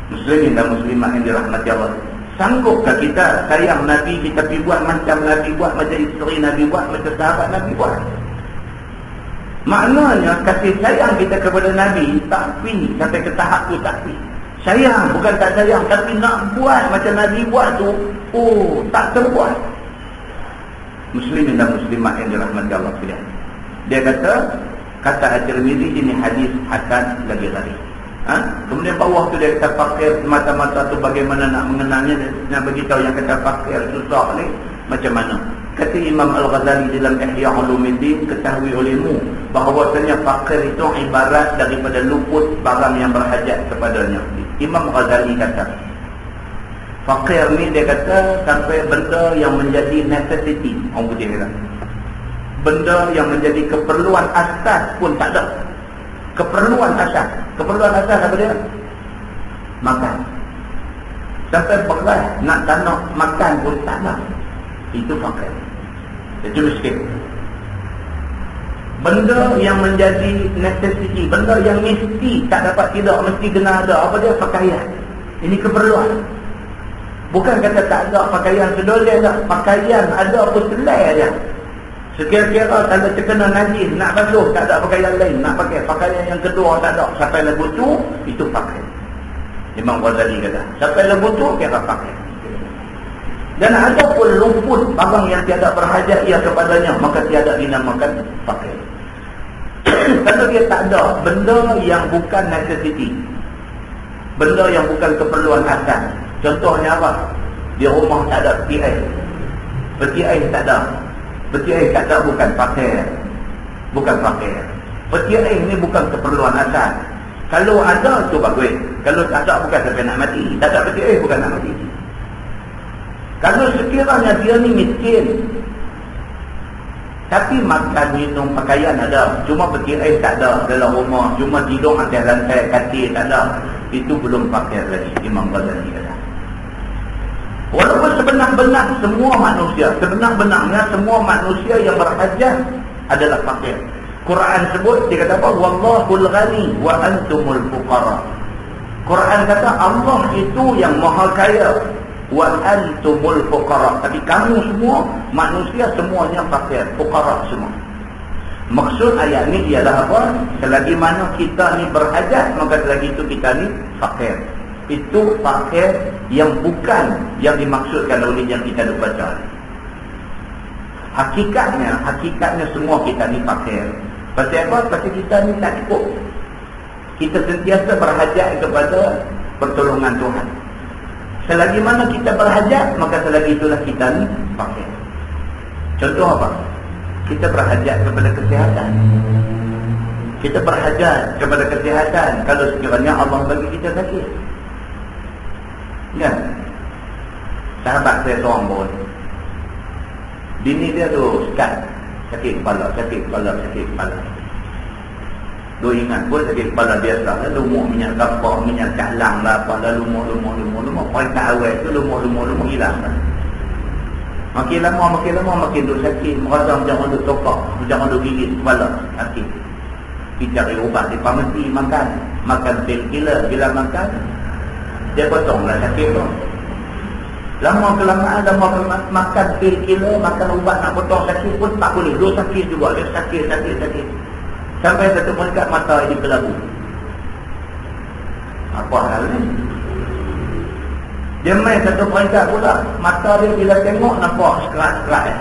Muslimin dan muslimat yang dirahmati Allah, sanggupkah kita sayang Nabi, kita pergi buat macam Nabi buat, macam isteri Nabi buat, macam sahabat Nabi buat? Maknanya kasih sayang kita kepada Nabi tak pergi sampai ke tahap tu, tak pergi. Sayang, bukan tak sayang, tapi nak buat macam Nabi buat tu, tak terbuat. Muslimin dan muslimat yang dirahmati Allah sekalian, dia kata At-Tirmizi, ini hadis hasan lagi-lagi. Kemudian bawah tu dia kata fakir semata-mata tu bagaimana nak mengenalnya, nak beritahu yang kata fakir susah ni macam mana. Kata Imam Al-Ghazali dalam Ihya Ulumuddin, ketahui olehmu bahawasanya fakir itu ibarat daripada luput barang yang berhajat kepadanya. Imam Ghazali kata fakir ni, dia kata sampai benda yang menjadi necessity, orang putih kata, benda yang menjadi keperluan asas pun tak ada. Keperluan asas apa dia? Makan. Sampai beras nak tanah makan pun tak ada. Itu fakir, itu miskin. Benda yang menjadi necessity, benda yang mesti tak dapat tidak, mesti kena ada, apa dia? Pakaian. Ini keperluan. Bukan kata tak ada pakaian sedoleh tak. Pakaian ada pun selai aja. Sekira-kira kalau terkena najis, nak basuh, tak ada pakaian lain, nak pakai pakaian yang kedua tak ada, sampai lagu tu, itu pakai. Imam Ghazali kata, sampai lagu tu, kira pakai. Dan ada pun luput barang yang tiada berhajat ia kepadanya, maka tiada dinamakan pakai. Kalau dia tak ada benda yang bukan necessity, benda yang bukan keperluan asas. Contohnya apa? Di rumah tak ada peti air, peti air tak ada. Peti air tak ada, bukan pakai. Bukan pakai. Peti air ni bukan keperluan asas. Kalau ada tu bagus. Kalau tak ada, bukan sampai nak mati. Tak ada peti air, bukan nak mati. Kalau sekiranya dia ni miskin, tapi makan, minum, pakaian ada, cuma peti air tak ada dalam rumah, cuma tidur atas lantai, katil tak ada, itu belum pakai lagi. Imam Ghazali kata. Walaupun sebenar-benar semua manusia, sebenar-benarnya semua manusia yang berhajat adalah fakir. Quran sebut, dia kata apa? Wallahul ghani wa antumul fuqara. Quran kata Allah itu yang maha kaya, wa antumul fuqara. Tapi kamu semua manusia semuanya fakir, fuqara semua. Maksud ayat ni ialah apa? Selagi mana kita ni berhajat, maka selagi itu kita ni fakir. Itu fakir yang bukan yang dimaksudkan oleh yang kita baca. Hakikatnya semua kita ni fakir. Pasal apa? Pasal kita ni tak cukup. Kita sentiasa berhajat kepada pertolongan Tuhan. Selagi mana kita berhajat, maka selagi itulah kita ni fakir. Contoh apa? Kita berhajat kepada kesihatan. Kita berhajat kepada kesihatan kalau sekiranya Allah bagi kita sakit. Kan? Sahabat saya seorang pun, bini dia tu sakit kepala. Dia ingat pun sakit kepala biasa lah, lumuk minyak kapur, minyak calang lah, apa lumuk. Perintah awal tu lumuk hilang lah. Makin lama makin duk sakit, merasa macam orang duk tokak, macam orang duk gigit kepala, sakit. Pergi cari ubat di farmasi, makan pil killer. Bila makan, dia potonglah sakit tu. Lama-kelamaan makan pil killer, makan ubat nak potong sakit pun tak boleh. Dia sakit juga, dia sakit. Sampai satu mereka mata dia kelabu. Apa hal ni? Dia main satu peringkat pula, mata dia bila tengok nampak sekerat-sekerat.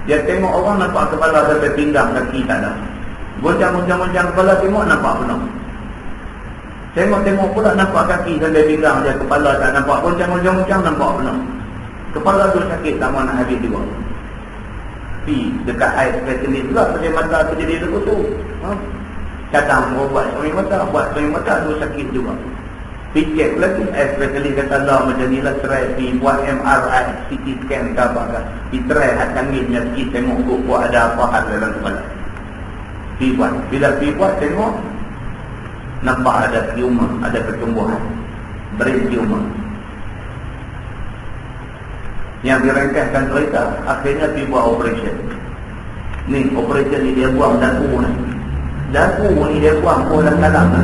Dia tengok orang nampak kepala sampai pinggang, kaki tak ada. Goncang kepala tengok nampak penuh. Tengok pula nampak kaki sampai pinggang dia, kepala tak nampak. Goncang nampak penuh. Kepala tu sakit tak mahu nak habis juga. Pergi dekat air spesialis pula pasal mata tu jadi terkutuk. Cadang buat sering mata tu sakit juga. Fikir lagi, especially kata Allah macam ni lah, try pergi buat MRI, CT scan ke apa ke, pergi try hat tangannya sikit, tengok buat ada apa hal dalam kepala. Pergi buat, bila pergi buat tengok nampak ada tumor, ada pertumbuhan brain tumor. Yang direngkahkan cerita, akhirnya pergi buat operation. Ni operation ni dia buang dagu ni dia buang dalam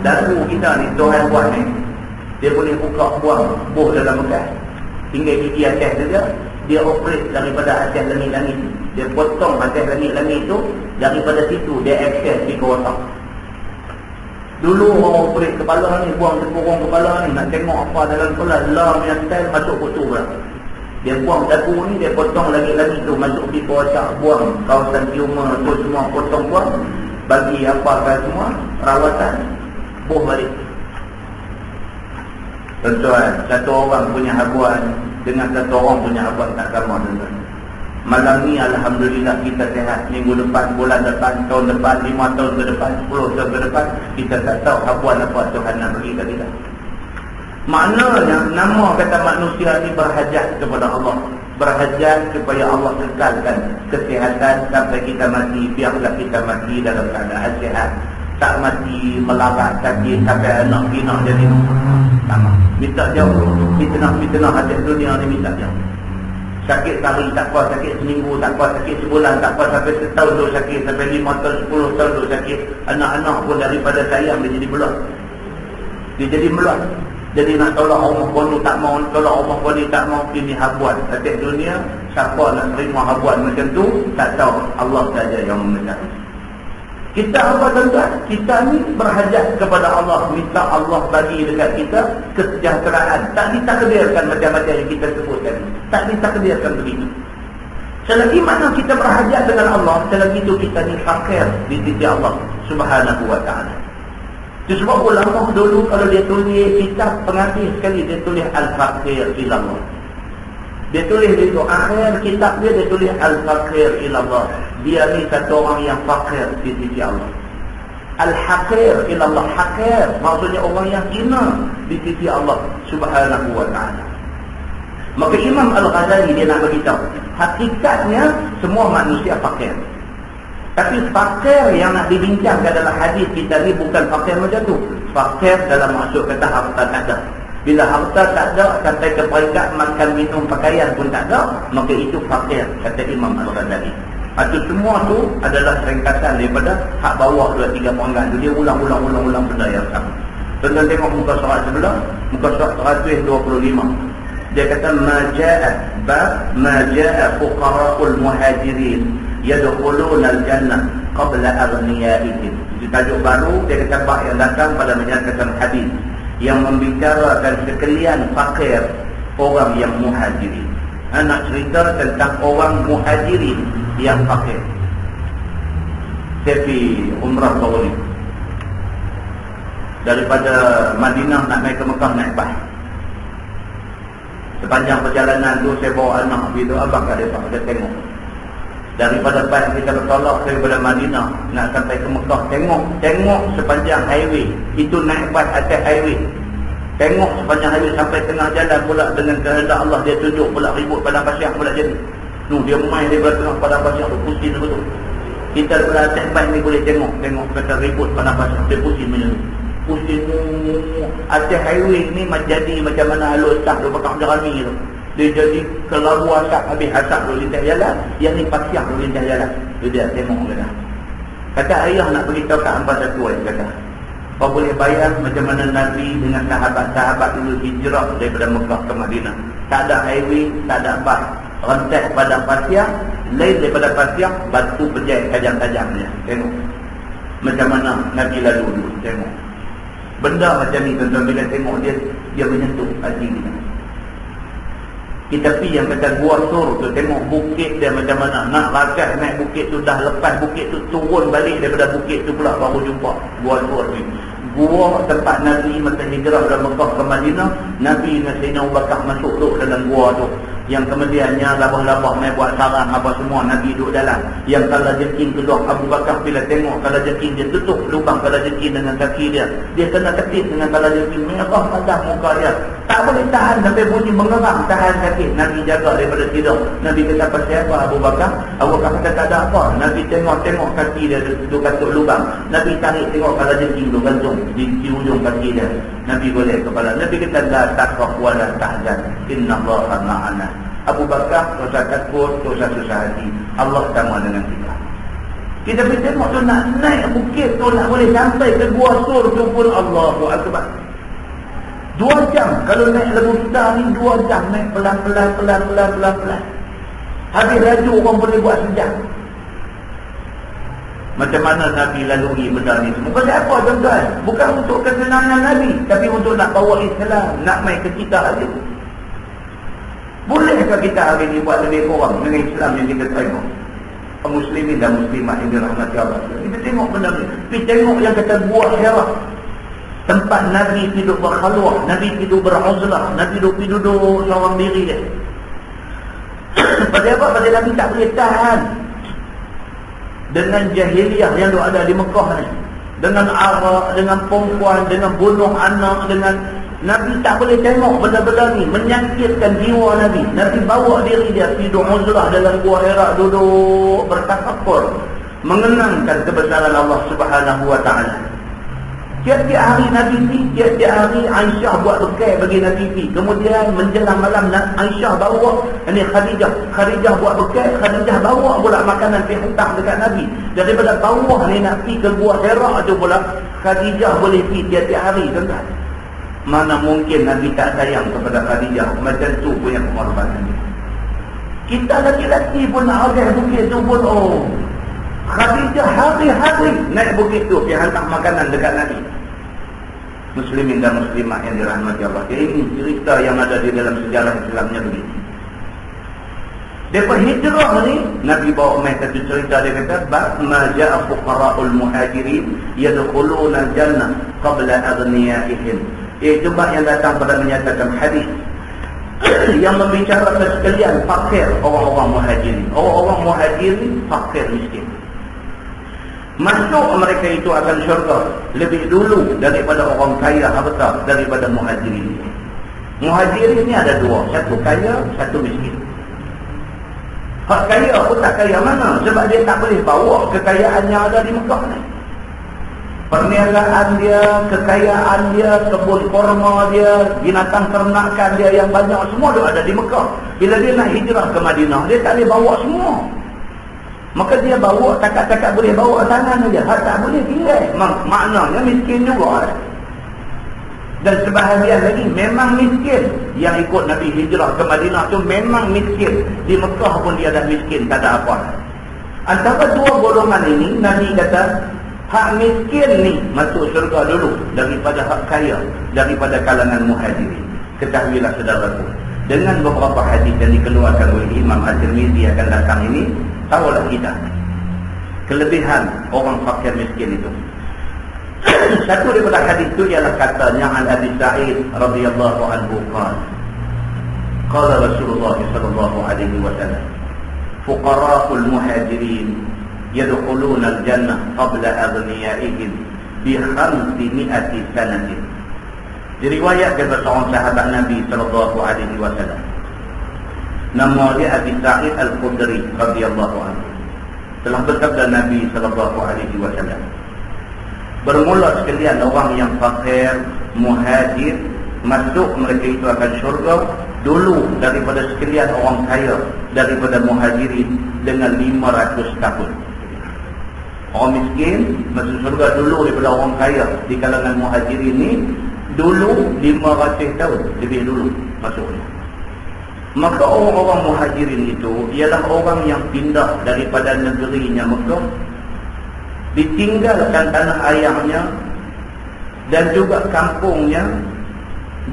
dagu kita ni, Tuhan buat ni, dia boleh buka buang buh dalam bekas, tinggal gigi atas saja. Dia operate daripada atas langit-langit, dia potong atas langit-langit tu, daripada situ dia akses di otak. Dulu orang operate kepala ni, buang tempurung kepala ni, nak tengok apa dalam kepala, lam yang style masuk kutu pula. Dia buang dagu ni, dia potong langit-langit tu, masuk di otak, buang kawasan tumor tu semua, potong buang, bagi apa semua rawatan, buh balik. Tuan-tuan, satu orang punya habuan dengan satu orang punya habuan tak sama, tuan-tuan. Malam ni Alhamdulillah kita sehat. Minggu depan, bulan depan, tahun depan, 5 tahun ke depan, 10 tahun ke depan, kita tak tahu habuan apa Tuhan nak bagi kat kita. Maknanya nama kata manusia ni berhajat kepada Allah, berhajat supaya Allah kekalkan kesihatan sampai kita mati. Biarlah kita mati dalam keadaan sehat, tak mati melarat sakit sampai anak pinak jadi sama. Minta jauh, fitnah hati dunia ni minta jauh. Sakit sehari tak apa, sakit seminggu tak apa, sakit sebulan tak apa, sampai setahun tu sakit, sampai 5 tahun, 10 tahun tu sakit. Anak-anak pun daripada sayang dia jadi belah. Dia jadi belah. Jadi nak tolak Allah pun tak mau, tolak Allah pun tak mau. Ini habuan hati dunia. Siapa nak terima habuan macam tu, tak tahu, Allah saja yang mengetahui. Kita apa tuan-tuan? Kita ni berhajat kepada Allah, minta Allah bagi dekat kita kesejahteraan. Tak ditakdirkan macam-macam yang kita sebutkan. Tak ditakdirkan begitu. Selagi mana kita berhajat dengan Allah, selagi itu kita ni fakir di sisi Allah Subhanahu wa ta'ala. Itu sebab ulama dulu kalau dia tulis kitab pengantin sekali, dia tulis Al-Faqir ilallah. Dia tulis itu akhir kitab dia tulis Al-Faqir ilallah. Dia ni satu orang yang fakir di sisi Allah. Al-Haqir ilallah, haqir maksudnya orang yang hina di sisi Allah Subhanahu wa ta'ala. Maka Imam Al-Ghazali dia nak beritahu, hakikatnya semua manusia fakir. Tapi fakir yang nak dibincangkan dalam hadis kita ni bukan fakir macam tu. Fakir dalam maksud kata harta tak ada. Bila harta tak ada, sampai ke peringkat makan, minum, pakaian pun tak ada, maka itu fakir, kata Imam Al-Ghazali. Itu semua tu adalah ringkasan daripada hak bawah 2-3 perenggan tu. Dia ulang benda yang sama. Tuan-tuan tengok muka surat sebelah, muka surat 125. Dia kata maja'a fuqara'ul muhajirin yadkhuluna al-jannah qabla aghniyaihim. Itu tajuk baru. Dia kata bab yang datang pada menyatakan hadis yang membicarakan sekalian fakir orang yang muhajirin. Nak cerita tentang orang muhajirin yang fakir. Saya pergi umrah baru ni. Daripada Madinah nak naik ke Mekah naik bas. Sepanjang perjalanan tu saya bawa anak pergi tu, abang kat depan kita tengok. Daripada bas kita bertolak daripada Madinah nak sampai ke Mekah, tengok sepanjang highway. Itu naik bas atas highway. Tengok sepanjang highway sampai tengah jalan pula dengan kehendak Allah dia tunjuk pula ribut padang pasir pula jadi. Dia main daripada tengah padang pasir tu pusing betul. Kita daripada atas bas ni boleh tengok kata ribut padang pasir dia pusing macam tu. Pusing atas highway ni jadi macam mana alur tak tu bakal jerami tu. Dia jadi kelabu asap, habis asap tu lintas jalan, yang ni pasir tu lintas jalan. Tu dia tengok kata. Kata ayah nak beritahu kat hangpa satu kata. Kau boleh bayang macam mana Nabi dengan sahabat-sahabat dulu hijrah daripada Mekah ke Madinah. Tak ada highway, tak ada bas. Rentas padang pasir, lain daripada pasir, batu pejai tajam-tajam dia. Tengok. Macam mana Nabi lalu dulu. Tengok. Benda macam ni tuan-tuan bila tengok dia menyentuh hati kita. Kita pergi yang kata Gua Sur tu, tengok bukit dia macam mana. Nak rakas naik bukit tu, dah lepas bukit tu, turun balik daripada bukit tu pula baru jumpa Gua Sur ni. Gua tempat Nabi masa hijrah dari Mekah ke Madinah, Nabi dengan Sayyidina Abu Bakar masuk duduk dalam gua tu. Yang kemudiannya labah-labah main buat sarang apa semua, Nabi duduk dalam. Yang kalau jengking keluar Abu Bakar bila tengok kalau jengking dia tutup lubang kalau jengking dengan kaki dia. Dia kena ketip dengan kalau jengking, merah padah muka dia. Tak boleh tahan sampai bunyi mengerang, tahan sakit. Nabi jaga daripada tidur. Nabi kata pasal apa Abu Bakar? Abu Bakar kata tak ada apa. Nabi tengok kaki dia duduk katuk lubang. Nabi tarik tengok kalau jengking tu gantung di ujung kaki dia. Nabi golek kepala. Nabi kata la takhaf wa la tahzan, innallaha ma'ana. Abu Bakar tak usah takut, tak usah susah hati. Allah sama dengan kita. Kita pergi tengok tu nak naik bukit tu, nak boleh sampai ke Gua Sur tu pun Allahu Akbar. 2 jam. Kalau naik lagu kita ni 2 jam naik pelan-pelan. Habis laju orang boleh buat sejam. Macam mana Nabi lalui benda ni semua? Bukan apa tuan-tuan? Bukan untuk kesenangan Nabi, tapi untuk nak bawa Islam, nak main ke kita aja. Bolehkah kita hari ni buat lebih kurang dengan Islam yang kita terima? Muslimin dan muslimat yang dirahmati Allah. Kita tengok benda ni. Pergi tengok yang kata Gua Hira. Tempat Nabi hidup berkhalwah, Nabi hidup beruzlah, Nabi duduk seorang diri dia. Pasal apa? Pasal Nabi tak boleh tahan dengan jahiliah yang ada di Mekah ni. Dengan arak, dengan perempuan, dengan bunuh anak, dengan Nabi tak boleh tengok benda-benda ni menyakitkan jiwa Nabi. Nabi bawa diri dia hidup uzlah dalam Gua Hira, duduk bertafakkur, mengenangkan kebesaran Allah Subhanahu wa taala. Tiap-tiap hari Nabi pergi, tiap-tiap hari Aisyah buat bekal bagi Nabi pergi. Kemudian menjelang malam Aisyah bawa, ini Khadijah buat bekal, Khadijah bawa pula makanan pergi hantar dekat Nabi. Daripada bawah ni nak pergi ke Gua Hira tu pula Khadijah boleh pergi tiap-tiap hari, tuan-tuan. Mana mungkin Nabi tak sayang kepada Khadijah macam tu punya pengorbanan dia. Kita laki-laki pun nak agak bukit tu pun Khadijah hari-hari naik bukit tu pergi hantar makanan dekat Nabi. Muslimin dan muslimat yang dirahmati Allah. Ini cerita yang ada di dalam sejarah Islamnya begitu. Depa hijrah ni Nabi bawa mai satu cerita, dia kata ma ja'a fuqara'ul muhajirin yadkhuluna jannah qabla aghniyaihim. Itu bab yang datang pada menyatakan hadis yang membicarakan sekalian fakir orang-orang muhajirin. Orang-orang muhajirin fakir miskin. Masuk mereka itu akan syurga lebih dulu daripada orang kaya harta, daripada muhajirin. Muhajirin ni ada 2, satu kaya, satu miskin. Hak kaya pun tak kaya mana, sebab dia tak boleh bawa kekayaan yang ada di Mekah ni. Perniagaan dia, kekayaan dia, kebun korma dia, binatang ternakan dia yang banyak, semua dia ada di Mekah. Bila dia nak hijrah ke Madinah, dia tak boleh bawa semua. Maka dia bawa takat-takat boleh bawa tangan saja, tak boleh tinggal. Maknanya miskin juga. Dan sebahagian lagi memang miskin. Yang ikut Nabi hijrah ke Madinah tu memang miskin. Di Mekah pun dia dah miskin, tak ada apa. Antara 2 golongan ini Nabi kata hak miskin ni masuk syurga dulu daripada hak kaya, daripada kalangan muhajirin. Ketahuilah saudaraku, dengan beberapa hadis yang dikeluarkan oleh Imam At-Tirmidzi akan datang ini, tahulah kita kelebihan orang fakir miskin itu. Satu daripada hadis itu ialah katanya an Abi Sa'id radhiyallahu anhu qala Rasulullah sallallahu alaihi wasallam fuqara'ul muhajirin yadkhuluna al-jannah qabla aghniyaihim bi 500 sanatin. Diriwayatkan oleh seorang sahabat Nabi sallallahu alaihi wasallam, nama dia Abi Sa'id Al-Khudri radhiyallahu anhu, telah bersabda Nabi sallallahu alaihi wasallam, bermula sekalian orang yang fakir muhajir masuk mereka itu akan syurga dulu daripada sekalian orang kaya daripada muhajirin dengan 500 tahun. Orang miskin masuk syurga dulu daripada orang kaya di kalangan muhajirin ini dulu 500 tahun lebih dulu masuknya. Maka orang-orang muhajirin itu ialah orang yang pindah daripada negerinya Mekah, ditinggalkan tanah ayahnya dan juga kampungnya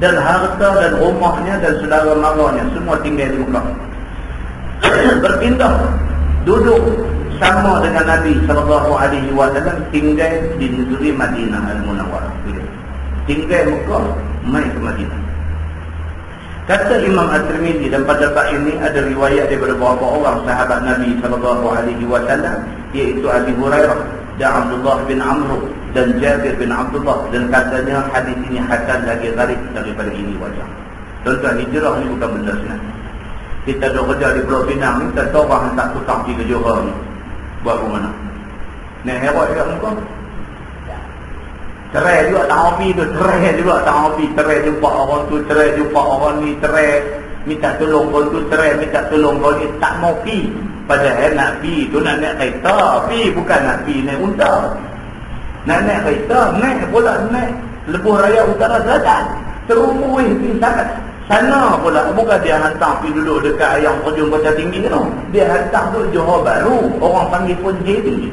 dan harta dan rumahnya dan saudara maranya, semua tinggal di Mekah. Berpindah duduk sama dengan Nabi SAW, tinggal di negeri Madinah Al-Munawwarah. Tinggal Mekah, mai ke Madinah. Kata Imam At-Tirmidzi, dan pada bab ini ada riwayat daripada beberapa orang sahabat Nabi SAW, iaitu Abi Hurairah dan Abdullah bin Amr dan Jabir bin Abdullah, dan katanya hadis ini hasan lagi gharib daripada ini wajah. Tuan-tuan, hijrah ni bukan benda senang. Kita duduk kerja di Pulau Pinang ni, tak tahu orang tak tukar pergi ke Johor ni buat ke mana. Ni hebat juga muka. Cerai juga tak hobi tu, cerai juga tak hobi, cerai jumpa orang tu, cerai jumpa orang ni, cerai minta tolong kau tu, cerai minta tolong kau ni, tak mau pi. Padahal nak pi tu nak naik kereta, pi bukan nak pi naik unta. Nak naik kereta, naik pula naik Lebuh Raya Utara Selatan, terubuh pi sangat. Sana pula bukan dia hantar pi duduk dekat Ayam Terjun Kota Tinggi tu. Dia hantar tu Johor Bahru, orang panggil pun JB.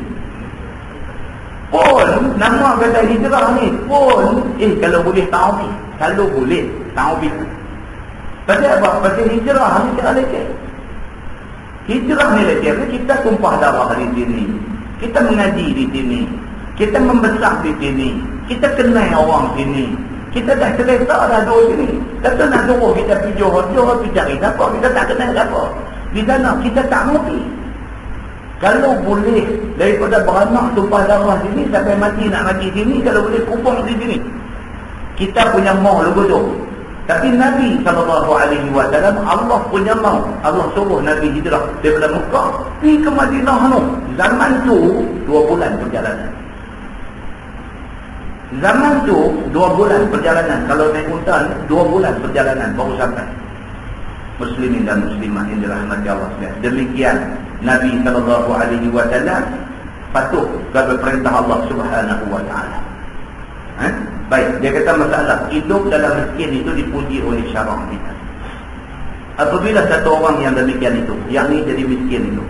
Pun nama kata hijrah ni pun kalau boleh tahu, kalau boleh tahu. Pasal apa? Pasal hijrah ni tak leceh. Hijrah ni leceh, kita tumpah darah di sini, kita mengaji di sini, kita membesar di sini, kita kenal orang sini, kita dah cerita dah duduk sini. Kata nak suruh kita pergi Johor, Johor pergi cari siapa, kita tak kenal siapa. Di sana kita tak mengerti. Kalau boleh daripada beranak tumpah darah sini sampai mati nak mati sini, kalau boleh kupang di sini, kita punya mau lugu tu. Tapi Nabi SAW, Allah punya mau, Allah suruh Nabi hijrah daripada Mekah pergi ke Madinah tu. Zaman tu 2 bulan perjalanan. Zaman tu 2 bulan perjalanan. Kalau naik unta 2 bulan perjalanan baru sampai. Muslimin dan muslimat yang dirahmati Allah sekalian. Demikian Nabi SAW patuh kepada perintah Allah Subhanahu wa taala. Baik, dia kata masalah hidup dalam miskin itu dipuji oleh syarak kita. Apabila satu orang yang demikian itu, yakni jadi miskin itu,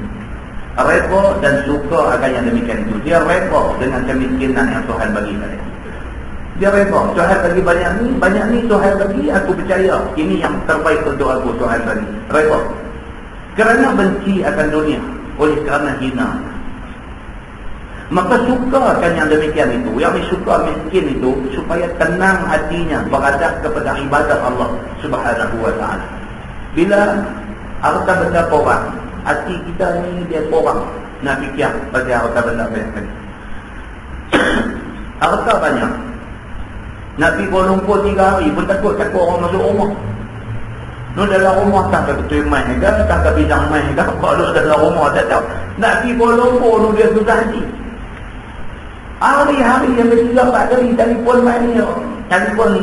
redha dan suka akan yang demikian itu, dia redha dengan kemiskinan yang Tuhan bagi pada dia. Dia redha, Tuhan bagi banyak ni Tuhan bagi, aku percaya ini yang terbaik untuk aku, Tuhan bagi. Redha. Kerana benci akan dunia, oleh kerana hina, maka sukakan yang demikian itu, yang suka miskin itu, supaya tenang hatinya beradab kepada ibadat Allah Subhanahu wa taala. Bila harta benda korang, hati kita ni dia korang nak fikir pasal harta benda banyak. Harta banyak, nak pergi Kuala Lumpur 3 hari pun takut orang masuk rumah. No dalam rumah tak ke betul mai ke, tak ke bidang mai ke, kalau dalam rumah tak tahu. Nak pergi Kuala Lumpur no dia susah hati. Hari-hari yang bertiga 4 kali telefon mai ni, telefon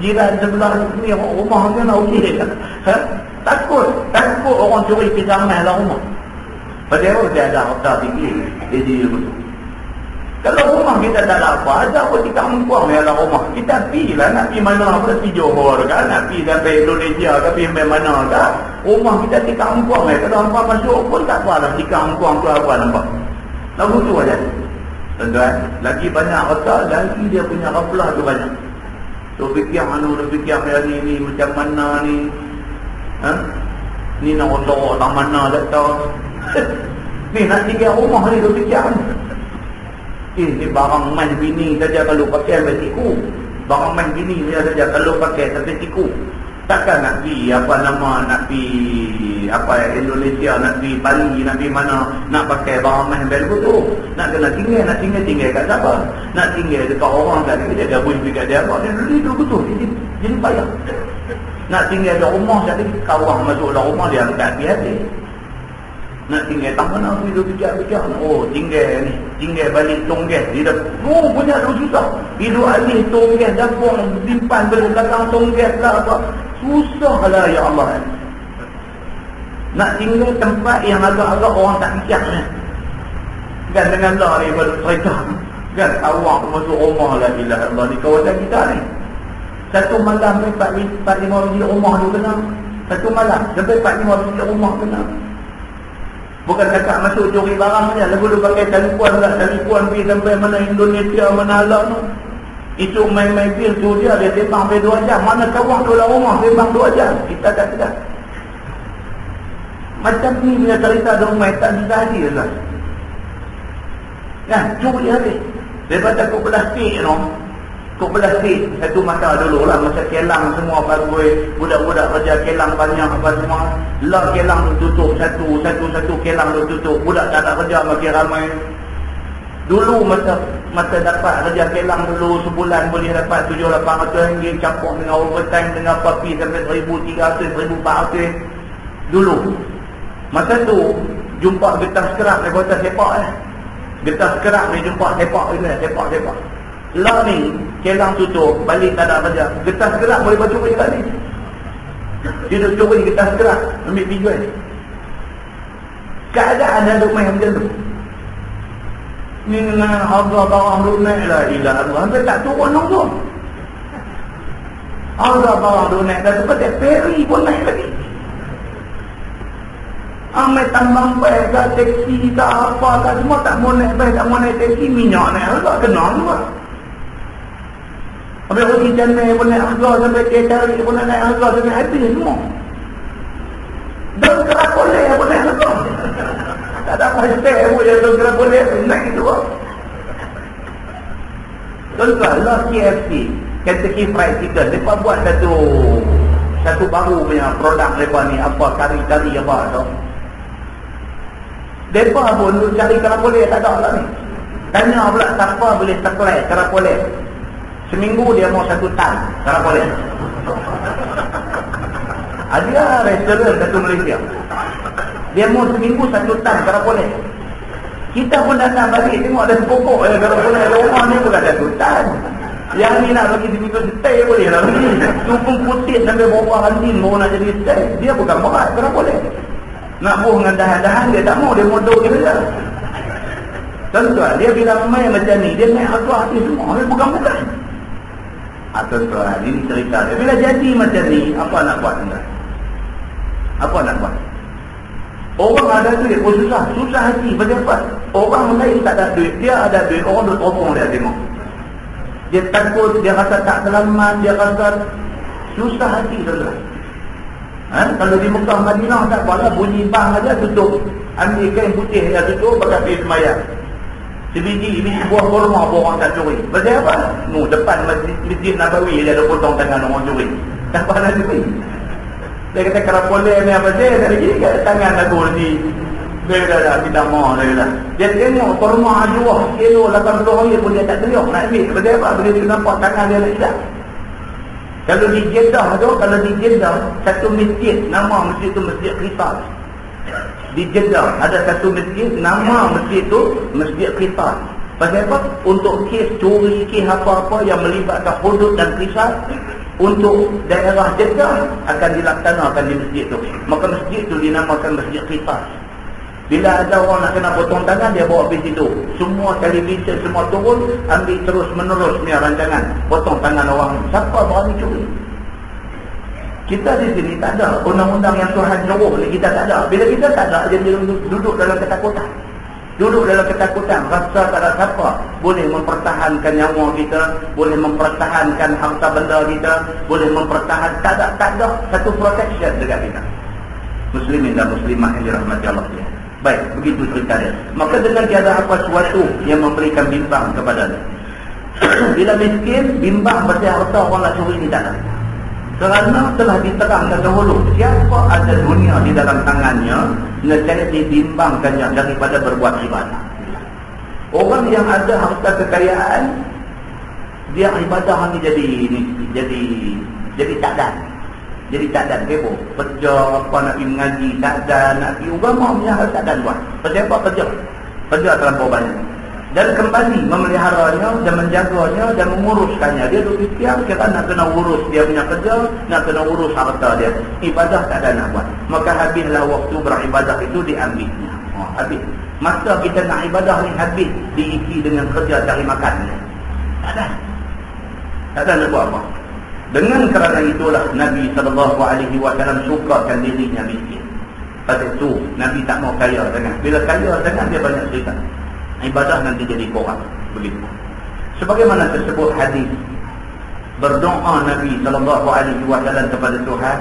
jiran sebelah ni, rumah dia nak okey tak? Takut orang curi pisang mai dalam rumah. Padahal dia ada harta tinggi, dia betul. Kalau rumah kita tak ada apa, ada apa kita mengkuang dalam rumah. Kita pergilah, nak pergi mana pun, pergi Johor kan, nak pergi sampai Indonesia ke, pergi sampai mana kan. Rumah kita tikam mengkuang, kalau hampa masuk pun tak apalah, tikam mengkuang tu apa nampak. Lagu tu aja. Tuan-tuan, lagi banyak harta, lagi dia punya ghaflah tu banyak. Tu fikir mana, tu fikir ni macam mana ni. Ni nak orang orang mana tak tahu. Ni nak tinggal rumah ni tu fikir ni. Ni barang main bini saja kalau pakai sampai siku. Barang main bini saja kalau pakai sampai siku. Takkan nak pergi apa nama, nak pergi apa Indonesia, nak pergi Bali, nak pergi mana, nak pakai barang main bel betul. Nak kena tinggal kat siapa? Nak tinggal dekat orang kat dia gabung dekat dia apa dia itu betul. Jadi payah. Nak tinggal di rumah jadi kawang masuk dalam rumah dia angkat hati. Nak tinggal tak mana hidup bijak-bijak. Oh, tinggal balik tonggas. Dia dah punya tu susah. Hidup alih tonggas, dapur simpan belakang tonggas lah apa. Susahlah ya Allah. Nak tinggal tempat yang agak-agak orang tak bijak ni. Kan dengan lah ni baru cerita. Kan awak masuk rumah lah ilah Allah di kawasan kita ni. Satu malam sampai 4-5 biji rumah tu kena. Satu malam sampai 4-5 biji rumah kena. Bukan cakap masuk curi barang saja. Lagu tu pakai telefon lah. Telefon pergi sampai mana Indonesia, mana Allah tu. Itu main-main bil tu dia tembang sampai 2 jam. Mana kawan tu dalam rumah tembang 2 jam. Kita tak sedar. Macam ni bila cerita di rumah tak bisa hadir lah. Kan, curi habis. Daripada kok plastik tu. Kok plastik. Satu masa dulu lah. Masa kelang semua bagus. Budak-budak kerja kelang banyak apa semua. Lah kelang tu tutup. Satu kelang tu tutup. Budak tak ada kerja makin ramai. Dulu masa dapat kerja kelang dulu sebulan boleh dapat 700-800 ringgit campur dengan overtime dengan papi sampai 1,300-1,400 dulu. Masa tu jumpa getah sekerap ni kota sepak getah sekerap ni jumpa sepak lah ni kelang tutup balik tak ada kerja. Getah sekerap boleh baca balik balik. Dia curi getah sekerap ambil dijual. Keadaan ada main macam tu. Ni dengan harga barang duk naik lah ilah Allah. Hampir tak turun tu. Harga barang duk naik dah seperti ferry pun naik lagi. Amai tambang baik kat teksi tak apa kat semua tak mau naik baik, tak mau naik teksi minyak naik harga kena juga. Habis roti canai pun naik harga sampai kereta pun naik harga sampai habis semua. Dan kerak oleh pun naik harga. Tak ada hashtag pun yang gerak boleh naik itu. Tuan-tuan, lah KFC, Kentucky Fried Chicken, mereka buat satu baru punya produk mereka ni, apa kari-kari apa tu. Mereka pun cari kerapoleh tak ada lah ni. Tanya pula siapa boleh supply kerapoleh. Seminggu dia mau 1 tan kerapoleh. Ada restoran satu Malaysia. Dia mau seminggu 1 tan kerapoleh. Kita pun datang balik tengok ada sepokok kerapoleh rumah ni bukan 1 tan. Yang ni nak bagi seminggu stay boleh lah bagi. Tu pun putih sampai bawah anjing baru nak jadi stay. Dia bukan berat kerapoleh. Nak buh dengan dahan-dahan dia tak mau, dia modok dia saja. Tuan-tuan, dia bila main macam ni, dia main harga hati semua, dia bukan-bukan. Tuan-tuan, ini cerita dia. Bila jadi macam ni, apa nak buat tuan? Apa nak buat? Orang ada duit pun susah hati. Kenapa? Orang lain tak ada duit, dia ada duit, orang duduk tolong dia tengok. Dia takut, dia rasa tak selamat, dia rasa susah hati tuan-tuan. Kalau di Mekah Madinah tak apalah, bunyi bang aja tutup. Ambil kain putih dia tutup, pakai pergi semayang. Sebiji buah kurma pun orang tak curi. Pasal apa? Depan masjid Nabawi dia ada potong tangan orang curi. Tak apa nak curi. Dia kata kerapoleh ni apa dia? Dia lagi kat tangan aku ni. Dia dah tidak mau dah. Dia tengok kurma jual kilo 80 ringgit pun dia tak teriak nak ambil. Pasal apa? Bila dia nampak tangan dia nak hilang. Kalau di Jeddah satu masjid, nama masjid tu Masjid Qisas. Di Jeddah ada satu masjid, nama masjid tu Masjid Qisas. Pasal apa? Untuk kes curi, kes apa-apa yang melibatkan hudud dan qisas, untuk daerah Jeddah akan dilaksanakan di masjid tu. Maka masjid tu dinamakan Masjid Qisas. Bila ada orang nak kena potong tangan, dia bawa pergi situ. Semua televisyen semua turun, ambil terus menerus ni rancangan potong tangan orang. Siapa berani curi? Kita di sini tak ada undang-undang yang Tuhan jauh ni, kita tak ada. Bila kita tak ada, dia duduk dalam ketakutan. Duduk dalam ketakutan, rasa tak ada siapa boleh mempertahankan nyawa kita, boleh mempertahankan harta benda kita, boleh mempertahankan, tak ada satu protection dekat kita. Muslimin dan muslimah yang dirahmati Allah ya. Baik, begitu cerita dia. Maka dengan tiada apa suatu yang memberikan bimbang kepada dia. Bila miskin, bimbang pasal harta orang nak curi ni tak ada. Kerana telah diterangkan dahulu, siapa ada dunia di dalam tangannya, nescaya dibimbangkannya daripada berbuat ibadah. Orang yang ada harta kekayaan, dia ibadah ni jadi tak dan. Jadi tak dan kebo. Kerja apa nak pergi mengaji tak dan, nak pergi agama punya hal tak dan buat. Pasal apa kerja? Kerja terlampau banyak. Dan kembali memeliharanya dan menjaganya dan menguruskannya. Dia duduk siang kira nak kena urus dia punya kerja, nak kena urus harta dia. Ibadah tak ada nak buat. Maka habislah waktu beribadah itu diambilnya. Habis. Masa kita nak ibadah ni habis diisi dengan kerja cari makan. Tak ada. Tak ada nak buat apa. Dengan kerana itulah Nabi SAW sukakan dirinya miskin. Pasal itu Nabi tak mau kaya sangat. Bila kaya sangat dia banyak cerita. Ibadah nanti jadi kurang. Begitu. Sebagaimana tersebut hadis, berdoa Nabi SAW kepada Tuhan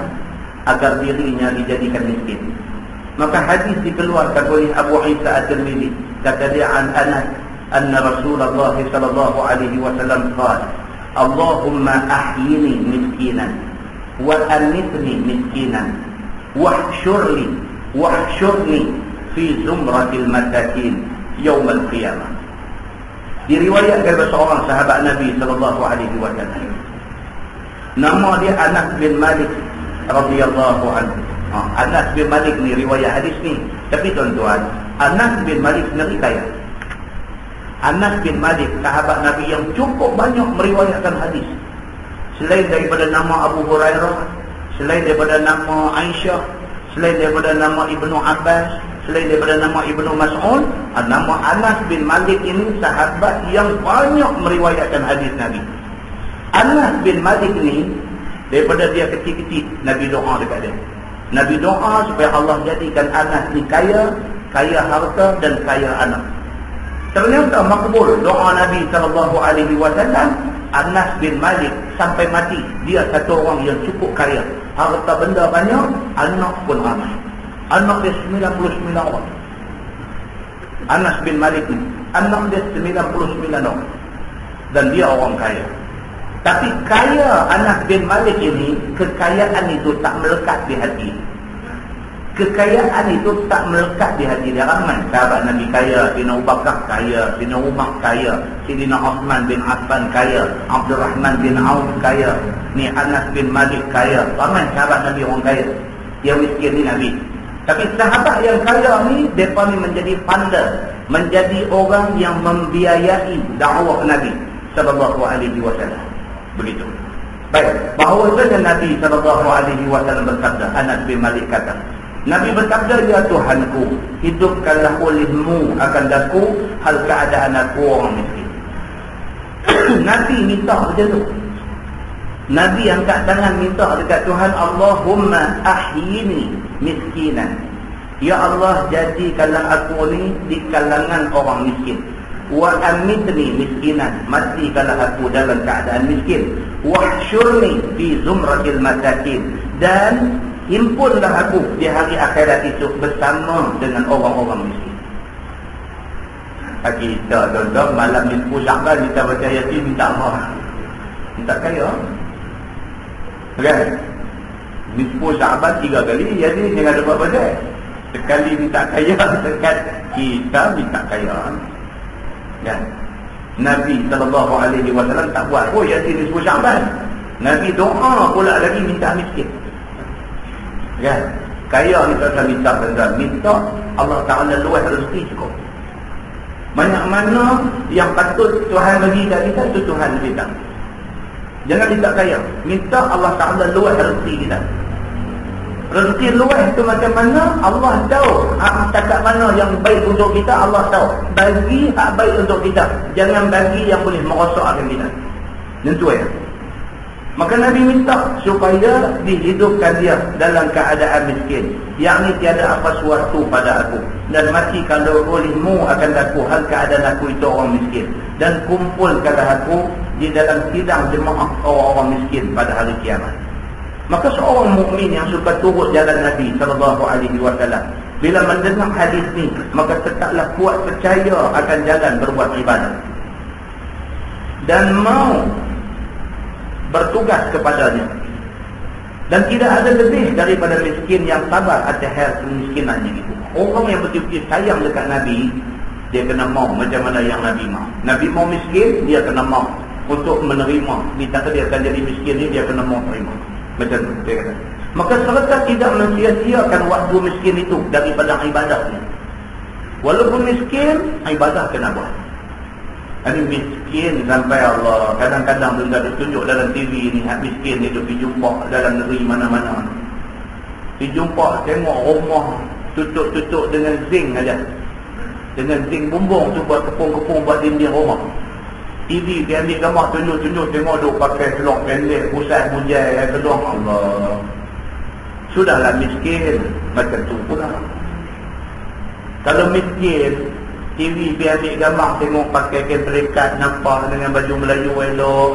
agar dirinya dijadikan miskin. Maka hadis dikeluarkan oleh Abu Isa At-Tirmidzi. Kata dia an Anas anna Rasulullah SAW qala Allahumma ahyini miskinan wa amitni miskinan wahsyurni fi zumratil masakin Yaumul Qiyamah. Diriwayatkan oleh seorang sahabat Nabi SAW. Nama dia Anas bin Malik radhiyallahu anhu. Anas bin Malik ni riwayat hadis ni. Tapi tuan-tuan, Anas bin Malik sendiri kaya. Anas bin Malik sahabat Nabi yang cukup banyak meriwayatkan hadis. Selain daripada nama Abu Hurairah, selain daripada nama Aisyah, selain daripada nama Ibnu Abbas, selain daripada nama Ibnu Mas'ud, nama Anas bin Malik ini sahabat yang banyak meriwayatkan hadis Nabi. Anas bin Malik ni daripada dia kecil-kecil Nabi doa dekat dia. Nabi doa supaya Allah jadikan Anas ni kaya harta dan kaya anak. Ternyata makbul doa Nabi SAW. Anas bin Malik sampai mati dia satu orang yang cukup kaya, harta benda banyak, anak pun ramai. Anak dia 99 orang. Anas bin Malik ni anak dia 99 orang. Dan dia orang kaya. Tapi kaya Anas bin Malik ini, kekayaan itu tak melekat di hati. Kekayaan itu tak melekat di hati dia. Ramai sahabat Nabi kaya, Sayyidina Abu Bakar kaya, Sayyidina Umar kaya, Sayyidina Uthman bin Affan kaya, Abdurrahman bin Auf kaya, ni Anas bin Malik kaya. Ramai sahabat Nabi orang kaya. Yang miskin ni Nabi. Tapi sahabat yang kaya ni, mereka ni menjadi funder, menjadi orang yang membiayai dakwah Nabi SAW. Begitu. Baik, bahawasanya Nabi SAW bersabda, Anas bin Malik kata, Nabi bersabda, ya Tuhanku, hidupkanlah olehmu akan daku hal keadaan aku orang miskin. Nabi minta macam tu. Nabi angkat tangan minta dekat Tuhan, Allahumma ahyini miskinan. Ya Allah, jadikanlah aku ni di kalangan orang miskin. Wa amitni miskinan, matikanlah aku dalam keadaan miskin. Wahsyurni fi zumratil masakin, dan himpunlah aku di hari akhirat itu bersama dengan orang-orang miskin. Kita tuan-tuan malam ni pusakkan kita baca yasin minta apa? Minta kaya. Kan? Nisfu Sya'ban 3 kali, jadi jangan lupa baca. Sekali minta kaya, dekat kita minta kaya. Kan? Nabi SAW tak buat yasin nisfu Sya'ban. Nabi doa pula lagi minta miskin. Kan? Kaya kita tak minta benda, minta Allah Ta'ala luas rezeki cukup. Banyak mana yang patut Tuhan bagi kat kita, itu Tuhan kita. Jangan minta kaya, minta Allah Ta'ala luas rezeki kita. Rezeki luas itu macam mana? Allah tahu cakap mana yang baik untuk kita, Allah tahu. Bagi hak baik untuk kita, jangan bagi yang boleh merosakkan kita. Tentu ya. Maka Nabi minta supaya dihidupkan dia dalam keadaan miskin, yakni tiada apa suatu pada aku, dan mati kalau olehmu akan aku hal keadaan aku itu orang miskin. dan kumpulkanlah aku di dalam sidang jemaah orang-orang miskin pada hari kiamat. Maka seorang mukmin yang suka turut jalan Nabi SAW, bila mendengar hadis ni, maka tetaplah kuat percaya akan jalan berbuat ibadah dan mau bertugas kepadanya. Dan tidak ada lebih daripada miskin yang sabar atas hal kemiskinannya itu. Orang yang betul-betul sayang dekat Nabi, dia kena mau macam mana yang Nabi mau. Nabi mau miskin, dia kena mau untuk menerima. Ditakdirkan jadi miskin ni, dia kena mau terima. Macam tu dia kata. Maka serta tidak mensia-siakan waktu miskin itu daripada ibadahnya. Walaupun miskin, ibadah kena buat. Ini miskin sampai Allah kadang-kadang benda ditunjuk dalam TV ni, miskin itu pergi jumpa dalam negeri mana-mana. Pergi jumpa, tengok rumah tutup-tutup dengan zinc aja. Dengan zinc bumbung tu buat kepung-kepung buat dinding rumah. TV dia ambil gambar tunjuk-tunjuk, tengok duk pakai selok pendek, pusat bujai, kedong. Allah. Sudahlah miskin macam tu pula. Kalau miskin, TV dia ambil gambar, tengok pakai kain terikat, nampak dengan baju Melayu elok.